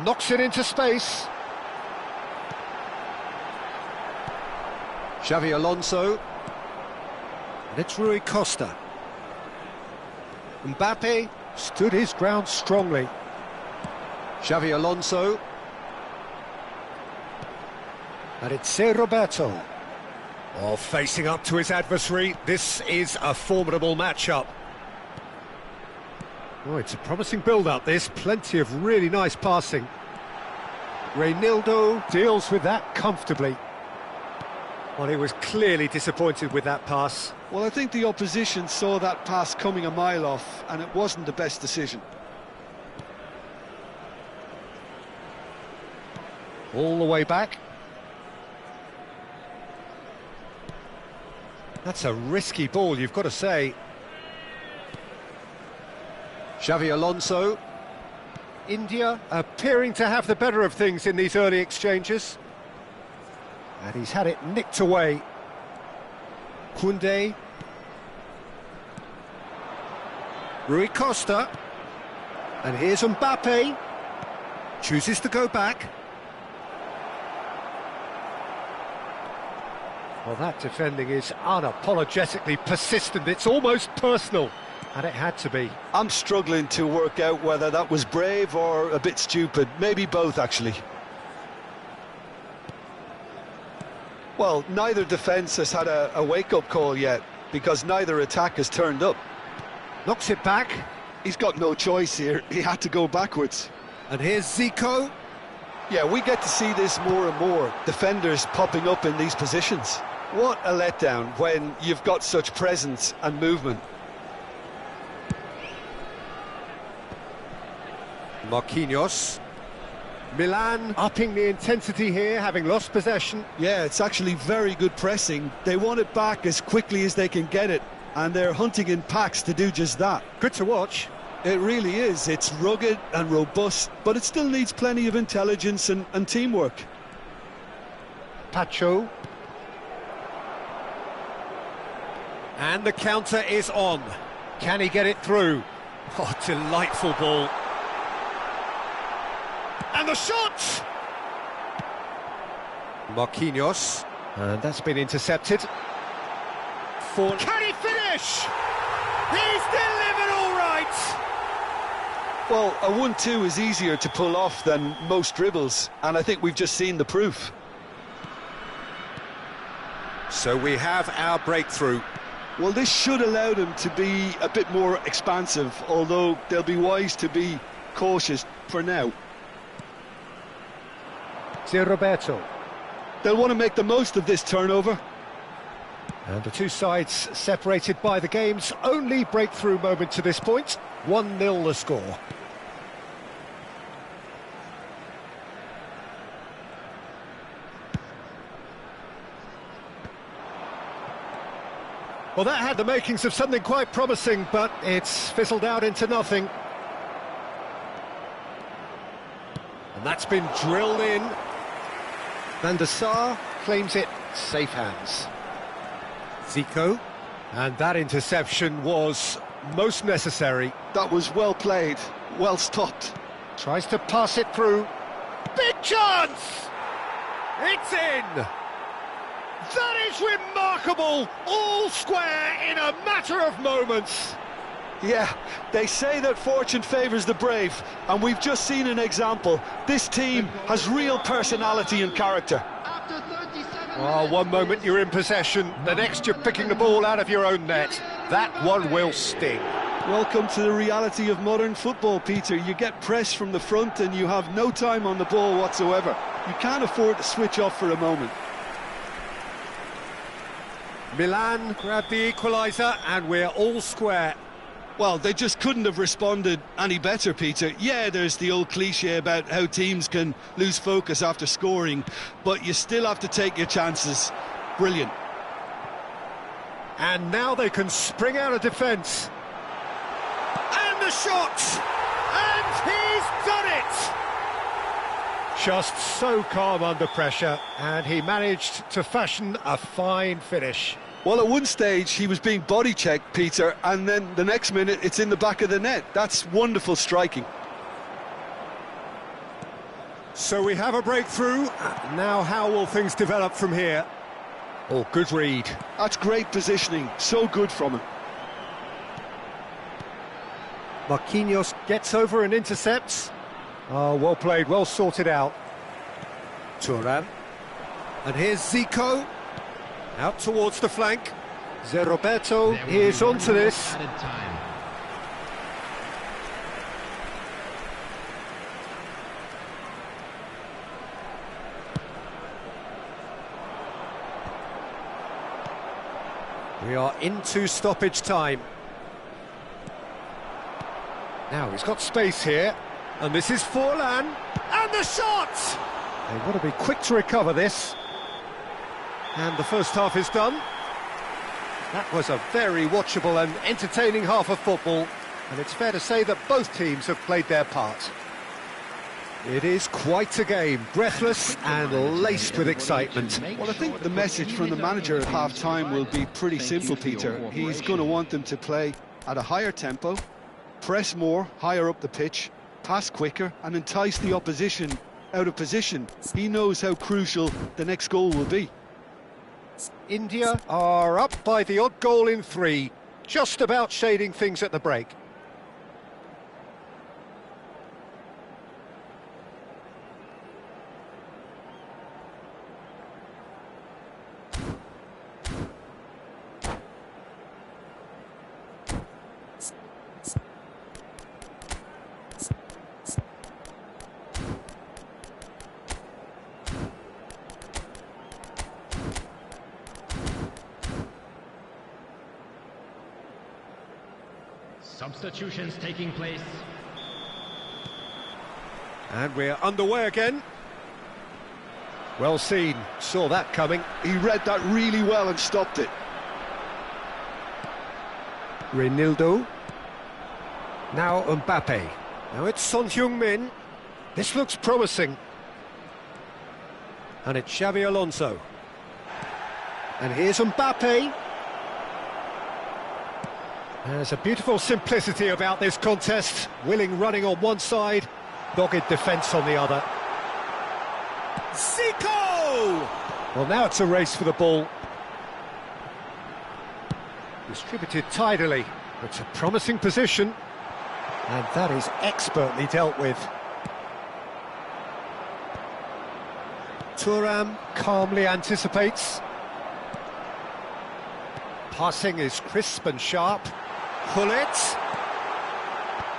Knocks it into space. Xavi Alonso. And it's Rui Costa. Mbappe stood his ground strongly. Xavi Alonso. And it's Roberto. Oh, facing up to his adversary. This is a formidable matchup. Oh, it's a promising build-up, this. Plenty of really nice passing. Reinildo deals with that comfortably. Well, he was clearly disappointed with that pass.
Well, I think the opposition saw that pass coming a mile off, and it wasn't the best decision.
All the way back. That's a risky ball, you've got to say. Xavi Alonso. India appearing to have the better of things in these early exchanges. And he's had it nicked away. Koundé. Rui Costa. And here's Mbappe. Chooses to go back. Well, that defending is unapologetically persistent. It's almost personal. And it had to be.
I'm struggling to work out whether that was brave or a bit stupid. Maybe both, actually. Well, neither defence has had a wake-up call yet, because neither attack has turned up.
Knocks it back.
He's got no choice here. He had to go backwards.
And here's Zico.
Yeah, we get to see this more and more. Defenders popping up in these positions. What a letdown when you've got such presence and movement.
Marquinhos. Milan upping the intensity here, having lost possession.
Yeah, it's actually very good pressing. They want it back as quickly as they can get it, and they're hunting in packs to do just that.
Good to watch.
It really is. It's rugged and robust, but it still needs plenty of intelligence and teamwork.
Pacho. And the counter is on. Can he get it through? Oh, delightful ball. And the shot! Marquinhos. And that's been intercepted. Can he finish? He's delivered all right!
Well, a 1-2 is easier to pull off than most dribbles, and I think we've just seen the proof.
So we have our breakthrough.
Well, this should allow them to be a bit more expansive, although they'll be wise to be cautious for now.
Roberto.
They'll want to make the most of this turnover.
And the two sides separated by the game's only breakthrough moment to this point. 1-0 the score. Well, that had the makings of something quite promising, but it's fizzled out into nothing. And that's been drilled in. Van der Sar claims it, safe hands. Zico, and that interception was most necessary.
That was well played, well stopped.
Tries to pass it through. Big chance! It's in! That is remarkable! All square in a matter of moments.
Yeah, they say that fortune favours the brave, and we've just seen an example. This team has real personality and character.
Oh, one moment you're in possession, the next you're picking the ball out of your own net. That one will sting.
Welcome to the reality of modern football, Peter. You get pressed from the front and you have no time on the ball whatsoever. You can't afford to switch off for a moment.
Milan grabbed the equaliser and we're all square.
Well, they just couldn't have responded any better, Peter. Yeah, there's the old cliche about how teams can lose focus after scoring, but you still have to take your chances. Brilliant.
And now they can spring out of defence. And the shot! And he's done it! Just so calm under pressure, and he managed to fashion a fine finish.
Well, at one stage he was being body checked, Peter, and then the next minute it's in the back of the net. That's wonderful striking.
So we have a breakthrough. Now how will things develop from here? Oh, good read.
That's great positioning, so good from him.
Marquinhos gets over and intercepts. Oh, well played, well sorted out. Thuram. And here's Zico. Out towards the flank. Zé Roberto is onto this. We are into stoppage time. Now he's got space here, and this is Forlan, and the shot! They've got to be quick to recover this. And the first half is done. That was a very watchable and entertaining half of football, and it's fair to say that both teams have played their part. It is quite a game, breathless and laced with excitement.
Well, I think the message from the manager at half-time will be pretty simple, Peter. He's going to want them to play at a higher tempo, press more, higher up the pitch, pass quicker and entice the opposition out of position. He knows how crucial the next goal will be.
India are up by the odd goal in 3, just about shading things at the break.
Substitutions taking place.
And we're underway again. Well seen, saw that coming.
He read that really well and stopped it.
Reinildo. Now Mbappe. Now it's Son Heung-min. This looks promising. And it's Xavi Alonso. And here's Mbappe. There's a beautiful simplicity about this contest. Willing running on one side, dogged defence on the other. Zico! Well, now it's a race for the ball. Distributed tidily. It's a promising position. And that is expertly dealt with. Thuram calmly anticipates. Passing is crisp and sharp. Gullit.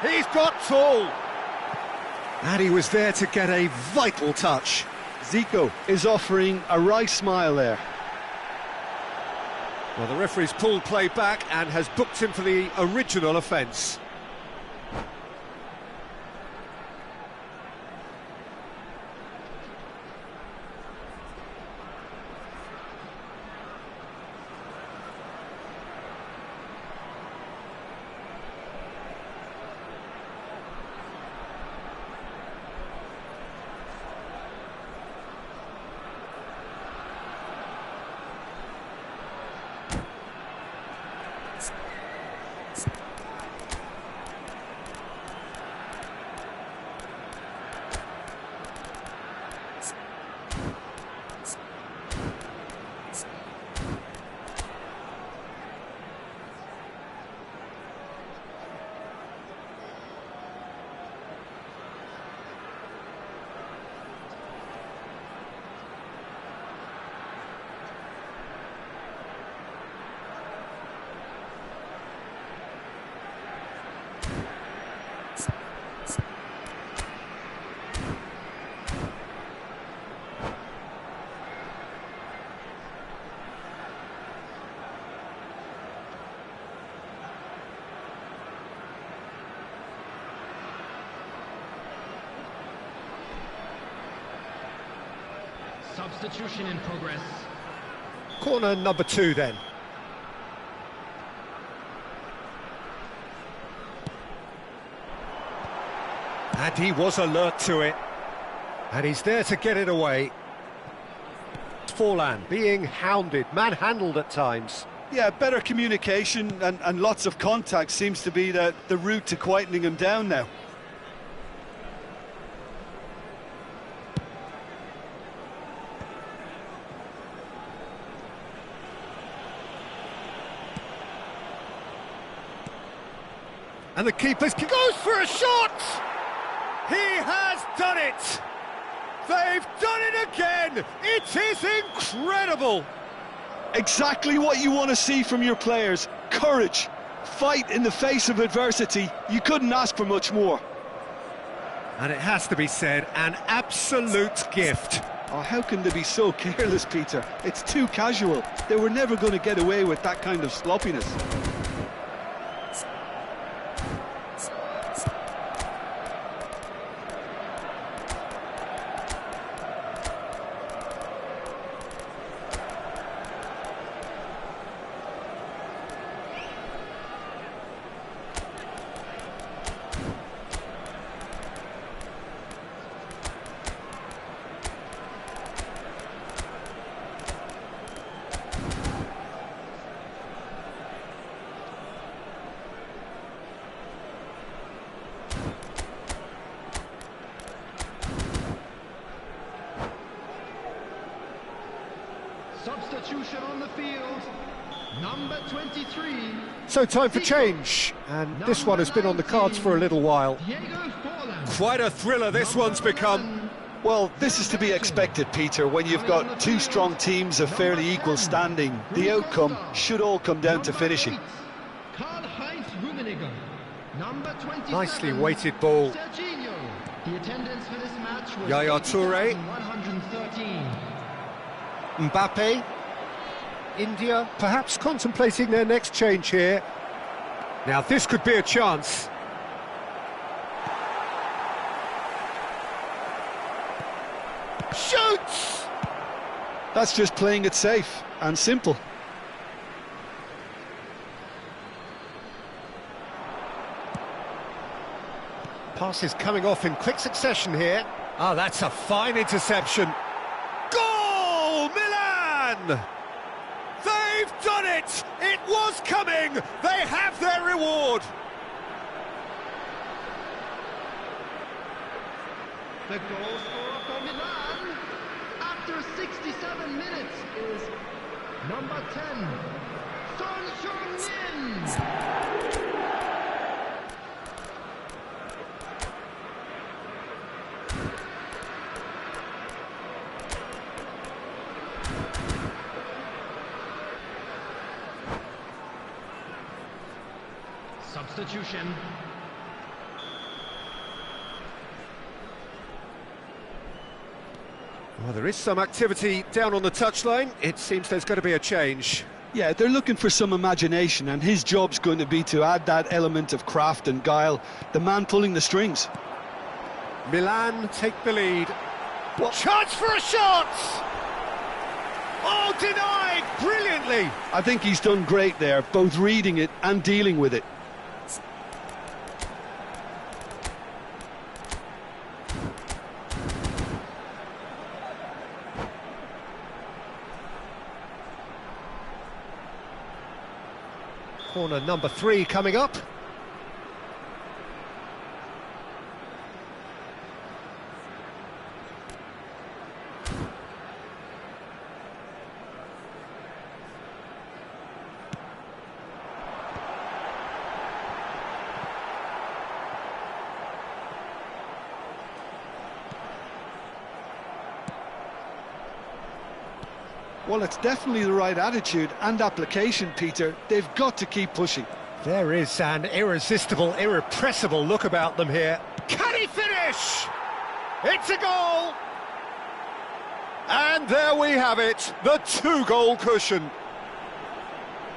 He's got tall. And he was there to get a vital touch.
Zico is offering a wry smile there.
Well, the referee's pulled play back and has booked him for the original offence.
Substitution in progress.
Corner number 2 then. And he was alert to it. And he's there to get it away. Forlan being hounded, manhandled at times.
Yeah, better communication and lots of contact seems to be the route to quietening him down now.
And the keeper goes for a shot! He has done it! They've done it again! It is incredible!
Exactly what you want to see from your players. Courage, fight in the face of adversity. You couldn't ask for much more.
And it has to be said, an absolute gift.
Oh, how can they be so careless, Peter? It's too casual. They were never going to get away with that kind of sloppiness.
Substitution on the field. Number 23.
So time for change, and this one has been on the cards for a little while. Quite a thriller this one's become.
Well, this is to be expected, Peter, when you've got two strong teams of fairly equal standing. The outcome should all come down to finishing.
Nicely weighted ball.
The attendance for this match was
Yaya Toure.
113.
Mbappe. India perhaps contemplating their next change here. Now this could be a chance. Shoots!
That's just playing it safe and simple.
Passes coming off in quick succession here. Oh, that's a fine interception. Goal! Milan! They've done it! It was coming! They have their reward!
The goal scorer for Milan after 67 minutes is number 10, Son Heung-min. Substitution.
Well, there is some activity down on the touchline. It seems there's going to be a change.
Yeah, they're looking for some imagination, and his job's going to be to add that element of craft and guile, the man pulling the strings.
Milan take the lead. What chance for a shot! Oh, denied brilliantly!
I think he's done great there, both reading it and dealing with it.
Corner number 3 coming up.
Well, it's definitely the right attitude and application, Peter. They've got to keep pushing.
There is an irresistible, irrepressible look about them here. Can he finish? It's a goal! And there we have it, the 2-goal cushion.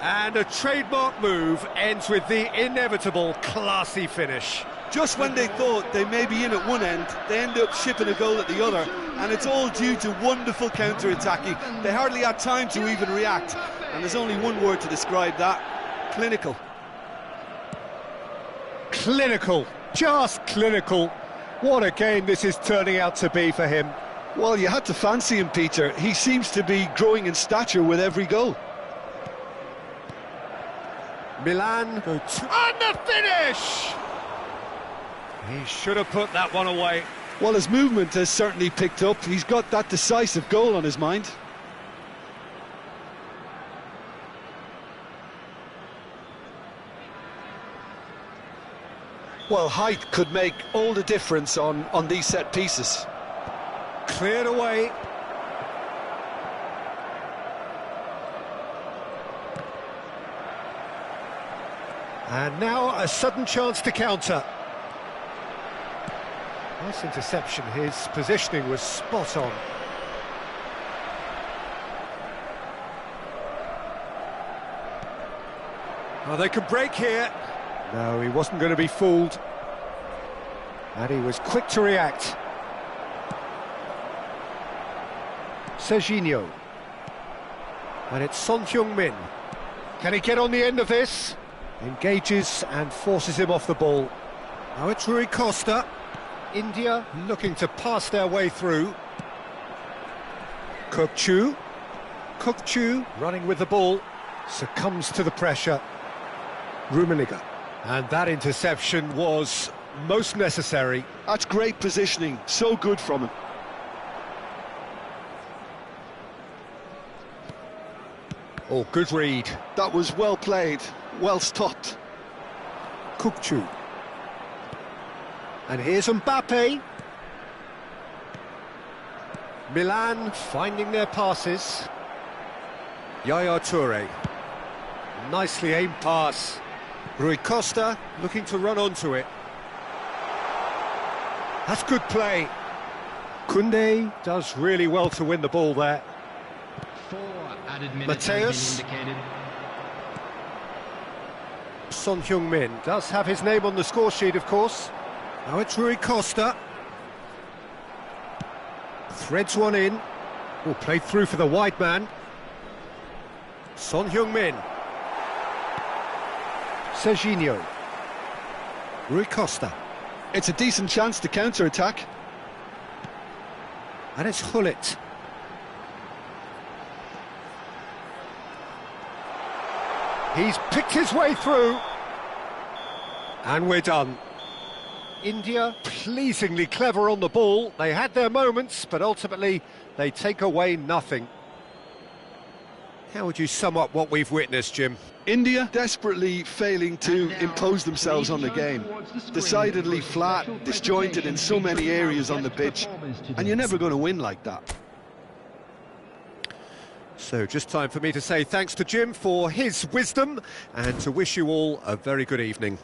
And a trademark move ends with the inevitable classy finish.
Just when they thought they may be in at one end, they end up shipping a goal at the other.
and it's all due to wonderful counter-attacking. They hardly had time to even react, and there's only one word to describe that: clinical.
Clinical, just clinical. What a game this is turning out to be for him.
Well, you had to fancy him, Peter. He seems to be growing in stature with every goal.
Milan go to... and the finish! He should have put that one away.
Well, his movement has certainly picked up. He's got that decisive goal on his mind. Well, height could make all the difference on these set pieces.
Cleared away. And now a sudden chance to counter. Nice interception. His positioning was spot on. Oh, they can break here. No, he wasn't going to be fooled. And he was quick to react. Serginho. And it's Son Heung-min. Can he get on the end of this? Engages and forces him off the ball. Now it's Rui Costa. India looking to pass their way through. Kukçu. Kukçu running with the ball. Succumbs to the pressure. Rummenigge. And that interception was most necessary.
That's great positioning. So good from him.
Oh, good read.
That was well played, well stopped.
Kukçu. And here's Mbappe. Milan finding their passes. Yaya Toure. Nicely aimed pass. Rui Costa looking to run onto it. That's good play. Koundé does really well to win the ball there.
4 added minutes have
Mateus.
been indicated.
Son Heung-min does have his name on the score sheet, of course. Now it's Rui Costa. Threads one in. Oh, played through for the wide man. Son Heung-min. Serginho. Rui Costa.
It's a decent chance to counter-attack.
And it's Gullit. He's picked his way through. And we're done. India pleasingly clever on the ball. They had their moments, but ultimately they take away nothing. How would you sum up what we've witnessed, Jim?
India desperately failing to impose themselves on the game. Decidedly flat, disjointed in so many areas on the pitch. And you're never going to win like that.
So just time for me to say thanks to Jim for his wisdom and to wish you all a very good evening.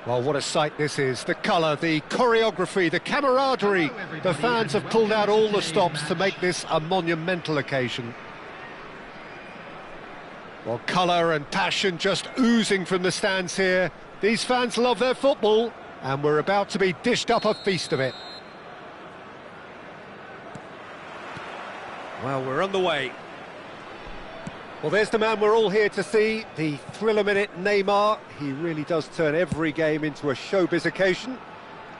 Well, what a sight this is. The colour, the choreography, the camaraderie. The fans have pulled out all the stops to make this a monumental occasion. Well, colour and passion just oozing from the stands here. These fans love their football, and we're about to be dished up a feast of it. Well, we're on the way. Well, there's the man we're all here to see, the thriller-minute Neymar. He really does turn every game into a showbiz occasion.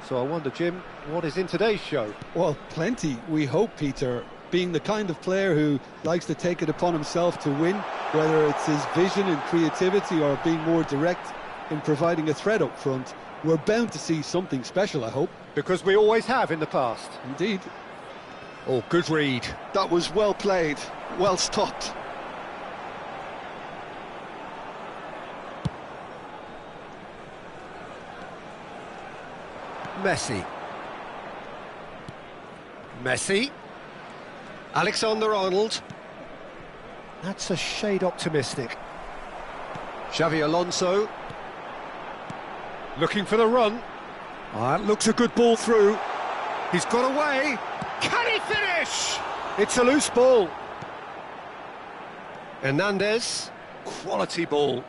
So I wonder, Jim, what is in today's show?
Well, plenty, we hope, Peter. Being the kind of player who likes to take it upon himself to win, whether it's his vision and creativity or being more direct in providing a threat up front, we're bound to see something special, I hope.
Because we always have in the past.
Indeed.
Oh, good read.
That was well played, well stopped.
Messi. Alexander-Arnold. That's a shade optimistic. Xavi Alonso. Looking for the run. That looks a good ball through. He's got away. Can he finish? It's a loose ball. Hernandez. Quality ball.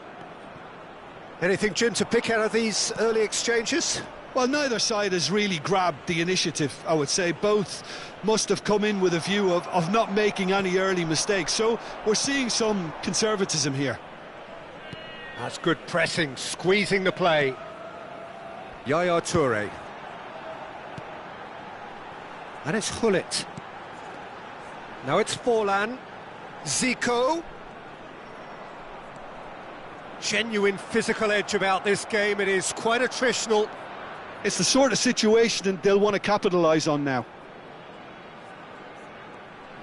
Anything, Jim, to pick out of these early exchanges?
Well, neither side has really grabbed the initiative, I would say. Both must have come in with a view of not making any early mistakes. So we're seeing some conservatism here.
That's good pressing, squeezing the play. Yaya Toure. And it's Gullit. Now it's Forlan. Zico. genuine physical edge about this game. It is quite attritional.
It's the sort of situation that they'll want to capitalise on now.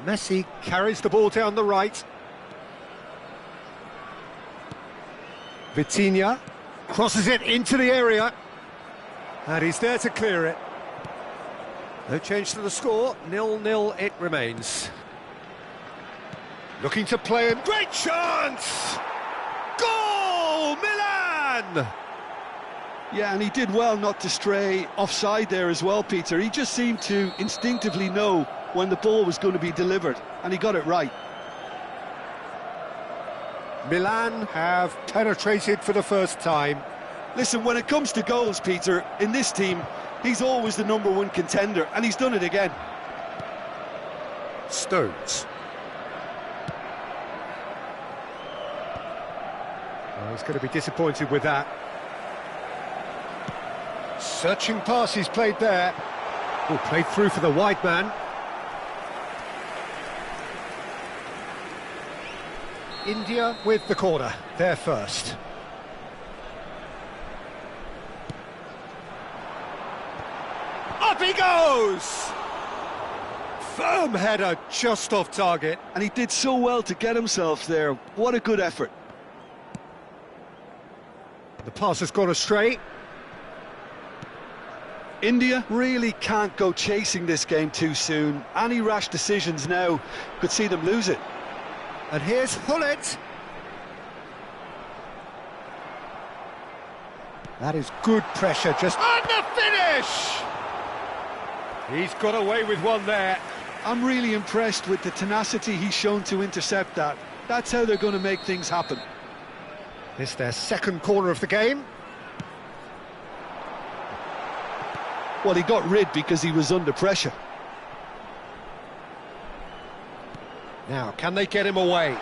Messi carries the ball down the right. Vitinha crosses it into the area. And he's there to clear it. No change to the score, 0-0 it remains. Looking to play in, great chance! Goal, Milan!
Yeah, and he did well not to stray offside there as well, Peter. He just seemed to instinctively know when the ball was going to be delivered, and he got it right.
Milan have penetrated for the first time.
Listen, when it comes to goals, Peter, in this team, he's always the #1 contender, and he's done it again.
Stones. Well, he's going to be disappointed with that. Searching pass he's played there. Oh, played through for the wide man. India with the corner, there first. Up he goes! Firm header, just off target.
And he did so well to get himself there. What a good effort.
The pass has gone astray.
India really can't go chasing this game too soon. Any rash decisions now could see them lose it.
And here's Gullit. That is good pressure, just on the finish! He's got away with one there.
I'm really impressed with the tenacity he's shown to intercept that. That's how they're going to make things happen.
This their second corner of the game.
Well, he got rid because he was under pressure.
Now, can they get him away?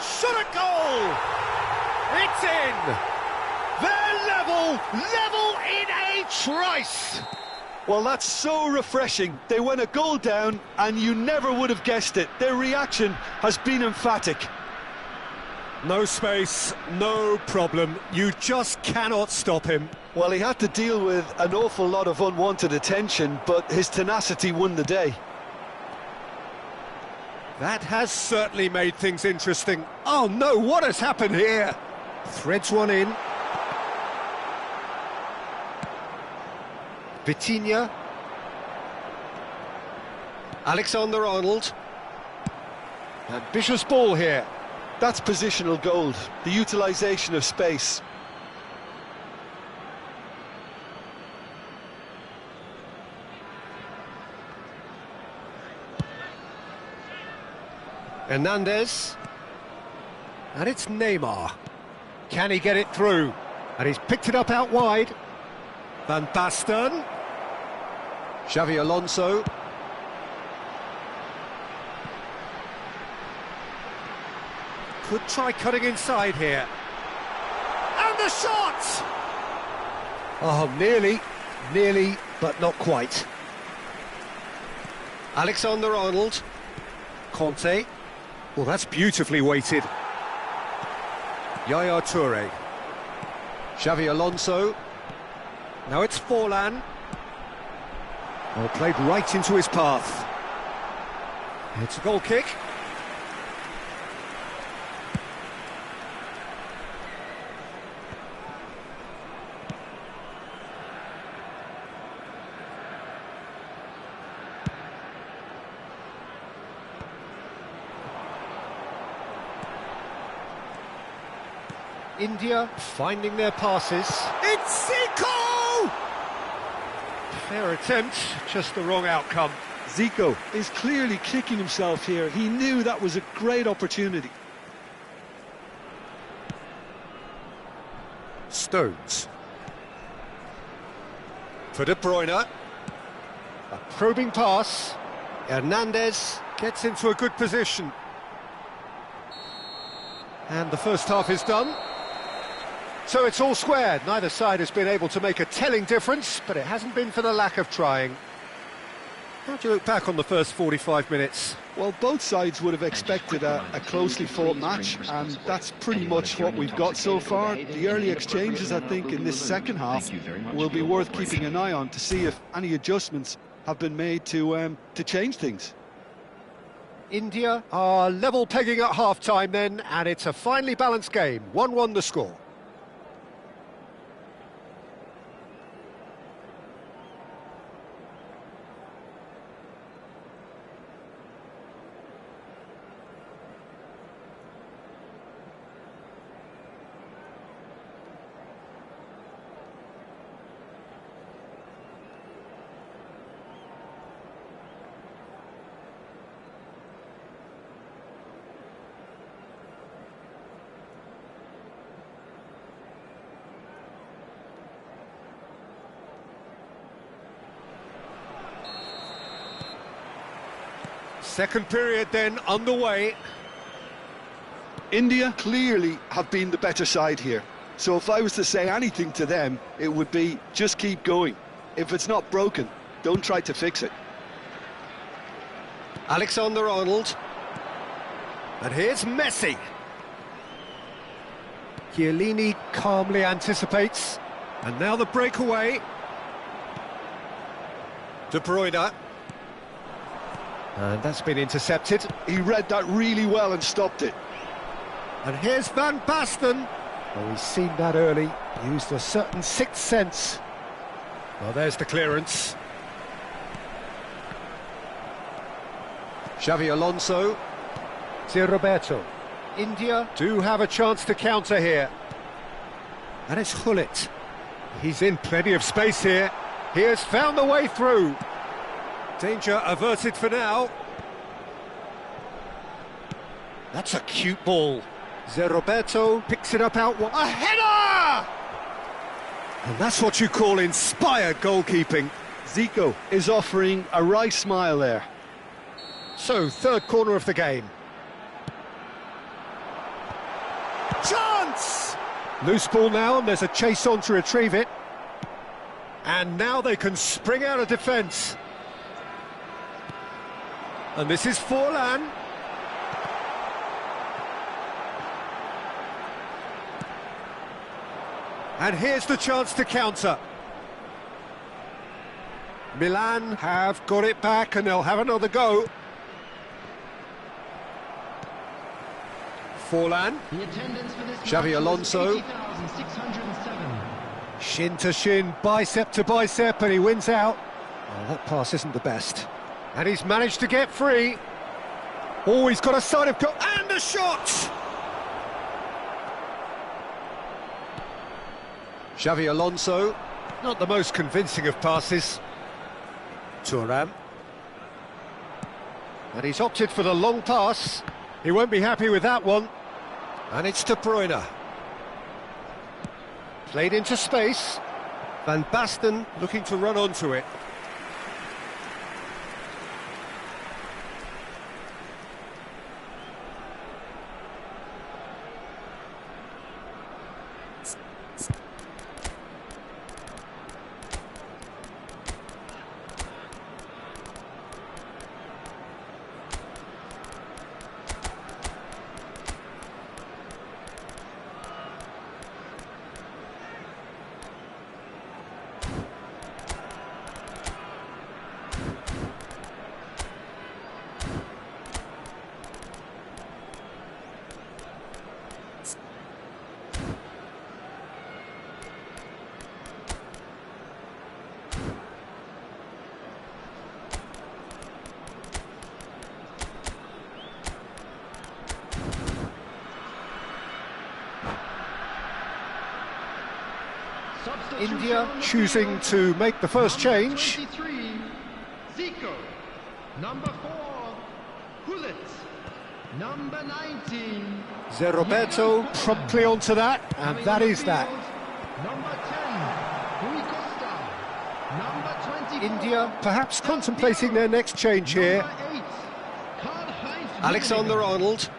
Shot a goal! It's in! They're level in a trice!
Well, that's so refreshing. They went a goal down, and you never would have guessed it. Their reaction has been emphatic.
No space, no problem. You just cannot stop him.
Well, he had to deal with an awful lot of unwanted attention, but his tenacity won the day.
That has certainly made things interesting. Oh no, what has happened here? Threads one in. Vitinha. Alexander-Arnold. Ambitious ball here.
That's positional gold, the utilisation of space.
Hernandez. And it's Neymar. Can he get it through? And he's picked it up out wide. Van Basten. Xavi Alonso. Could try cutting inside here. And the shot! Oh, nearly, but not quite. Alexander-Arnold. Conte. Well, that's beautifully weighted. Yaya Toure. Xavi Alonso. Now it's Forlan. Well, played right into his path. It's a goal kick. India finding their passes. It's Zico! Fair attempt, just the wrong outcome.
Zico is clearly kicking himself here. He knew that was a great opportunity.
Stones. For De Bruyne. A probing pass. Hernandez gets into a good position. And the first half is done. So it's all square. Neither side has been able to make a telling difference, but it hasn't been for the lack of trying. How do you look back on the first 45 minutes?
Well, both sides would have expected a closely fought match, and that's pretty much what we've got so far. The early exchanges, I think, in this second half will be worth keeping an eye on to see if any adjustments have been made to change things.
India are level pegging at half-time then, and it's a finely balanced game. 1-1 the score. Second period then underway.
India clearly have been the better side here. So if I was to say anything to them, it would be just keep going. If it's not broken, don't try to fix it.
Alexander-Arnold. And here's Messi. Chiellini calmly anticipates. And now the breakaway. De Bruyne. And that's been intercepted.
He read that really well and stopped it.
And here's Van Basten. Oh, he's seen that early. Used a certain sixth sense. Well, there's the clearance. Xavi Alonso. Zé Roberto. India do have a chance to counter here. And it's Gullit. He's in plenty of space here. He has found the way through. Danger averted for now. That's a cute ball. Zé Roberto picks it up out. A header! And that's what you call inspired goalkeeping.
Zico is offering a wry smile there.
So, third corner of the game. Chance! Loose ball now, and there's a chase on to retrieve it. And now they can spring out of defence. And this is Forlan. And here's the chance to counter. Milan have got it back and they'll have another go. Forlan. Xavi Alonso. Shin to shin, bicep to bicep, and he wins out. Oh, that pass isn't the best. And he's managed to get free. Oh, he's got a side of goal and a shot! Xavi Alonso, not the most convincing of passes. Thuram. And he's opted for the long pass. He won't be happy with that one. And it's De Bruyne. Played into space. Van Basten looking to run onto it. India choosing to make the first change.
23, Zico. Number 4, Gullit. Number 19,
Zé Roberto promptly onto that, and that is that.
Number 10, Rui Costa. Number 24,
India perhaps contemplating their next change here.
Number 8, Karl-Heinz
Alexander-Arnold.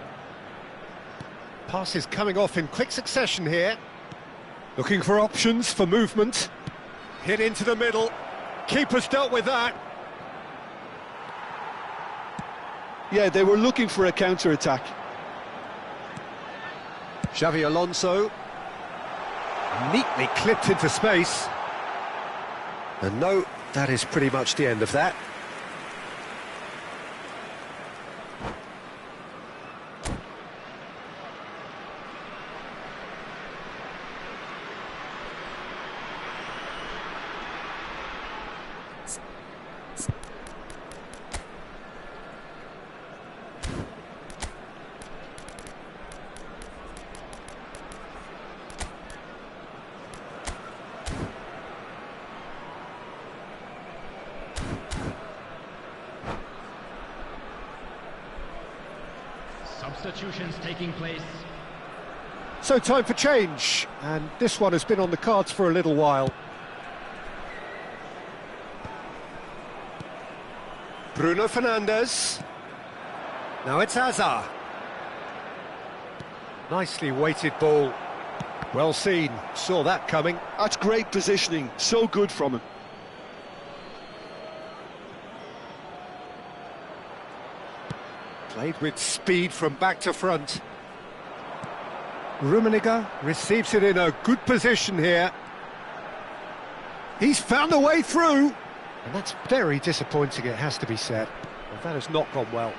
Passes coming off in quick succession here. Looking for options for movement. Hit into the middle. Keeper's dealt with that.
Yeah, they were looking for a counter-attack.
Xavi Alonso, neatly clipped into space. And no, that is pretty much the end of that.
Substitutions taking place.
So time for change, and this one has been on the cards for a little while. Bruno Fernandes. Now it's Hazard. Nicely weighted ball. Well seen, saw that coming.
That's great positioning, so good from him.
Played with speed from back to front. Rummenigge receives it in a good position here. He's found a way through. And that's very disappointing, it has to be said. Well, that has not gone well.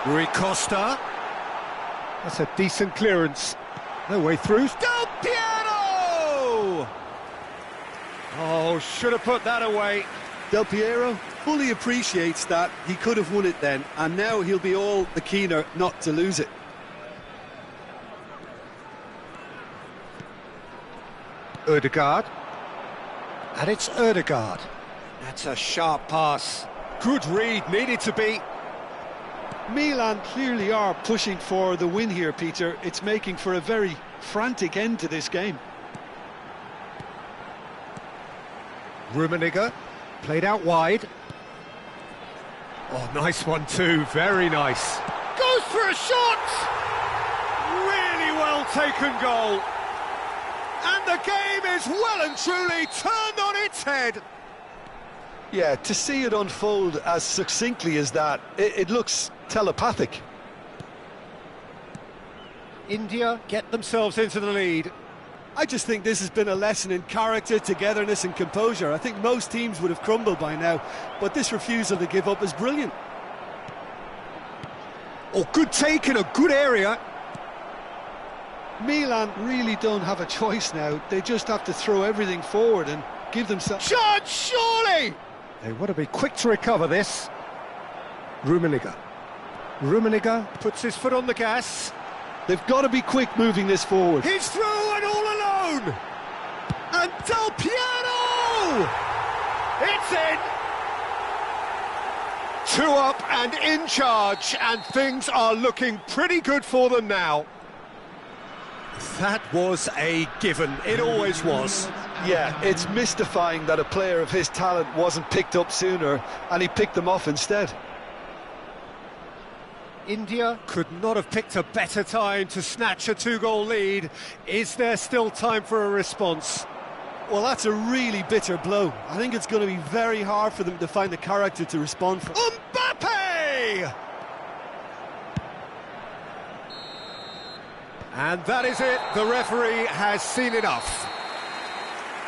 Rui Costa. That's a decent clearance. No way through. Del Piero! Oh, should have put that away.
Del Piero fully appreciates that he could have won it then, and now he'll be all the keener not to lose it.
Ødegaard. And it's Ødegaard. That's a sharp pass. Good read, needed to be.
Milan clearly are pushing for the win here, Peter. It's making for a very frantic end to this game.
Rummenigge, played out wide. Oh, nice one too, very nice. Goes for a shot! Really well taken goal. And the game is well and truly turned on its head.
Yeah, to see it unfold as succinctly as that, it looks telepathic.
India get themselves into the lead.
I just think this has been a lesson in character, togetherness and composure. I think most teams would have crumbled by now, but this refusal to give up is brilliant.
Oh, good take in a good area.
Milan really don't have a choice now. They just have to throw everything forward and give themselves...
Shot, surely! They want to be quick to recover this. Rummenigge. Rummenigge puts his foot on the gas.
They've got to be quick moving this forward.
He's through and all alone! And Del Piero! It's in! 2 up and in charge, and things are looking pretty good for them now. That was a given, it always was.
Yeah, it's mystifying that a player of his talent wasn't picked up sooner, and he picked them off instead.
India could not have picked a better time to snatch a 2-goal lead. Is there still time for a response?
Well, that's a really bitter blow. I think it's going to be very hard for them to find the character to respond from.
Mbappe! And that is it. The referee has seen enough.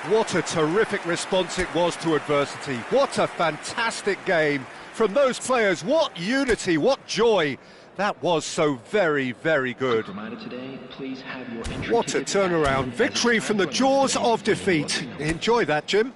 What a terrific response it was to adversity. What a fantastic game from those players. What unity, what joy. That was so very, very good.
Today, please have your entry
What a turnaround. Victory from the jaws of defeat. Enjoy that, Jim.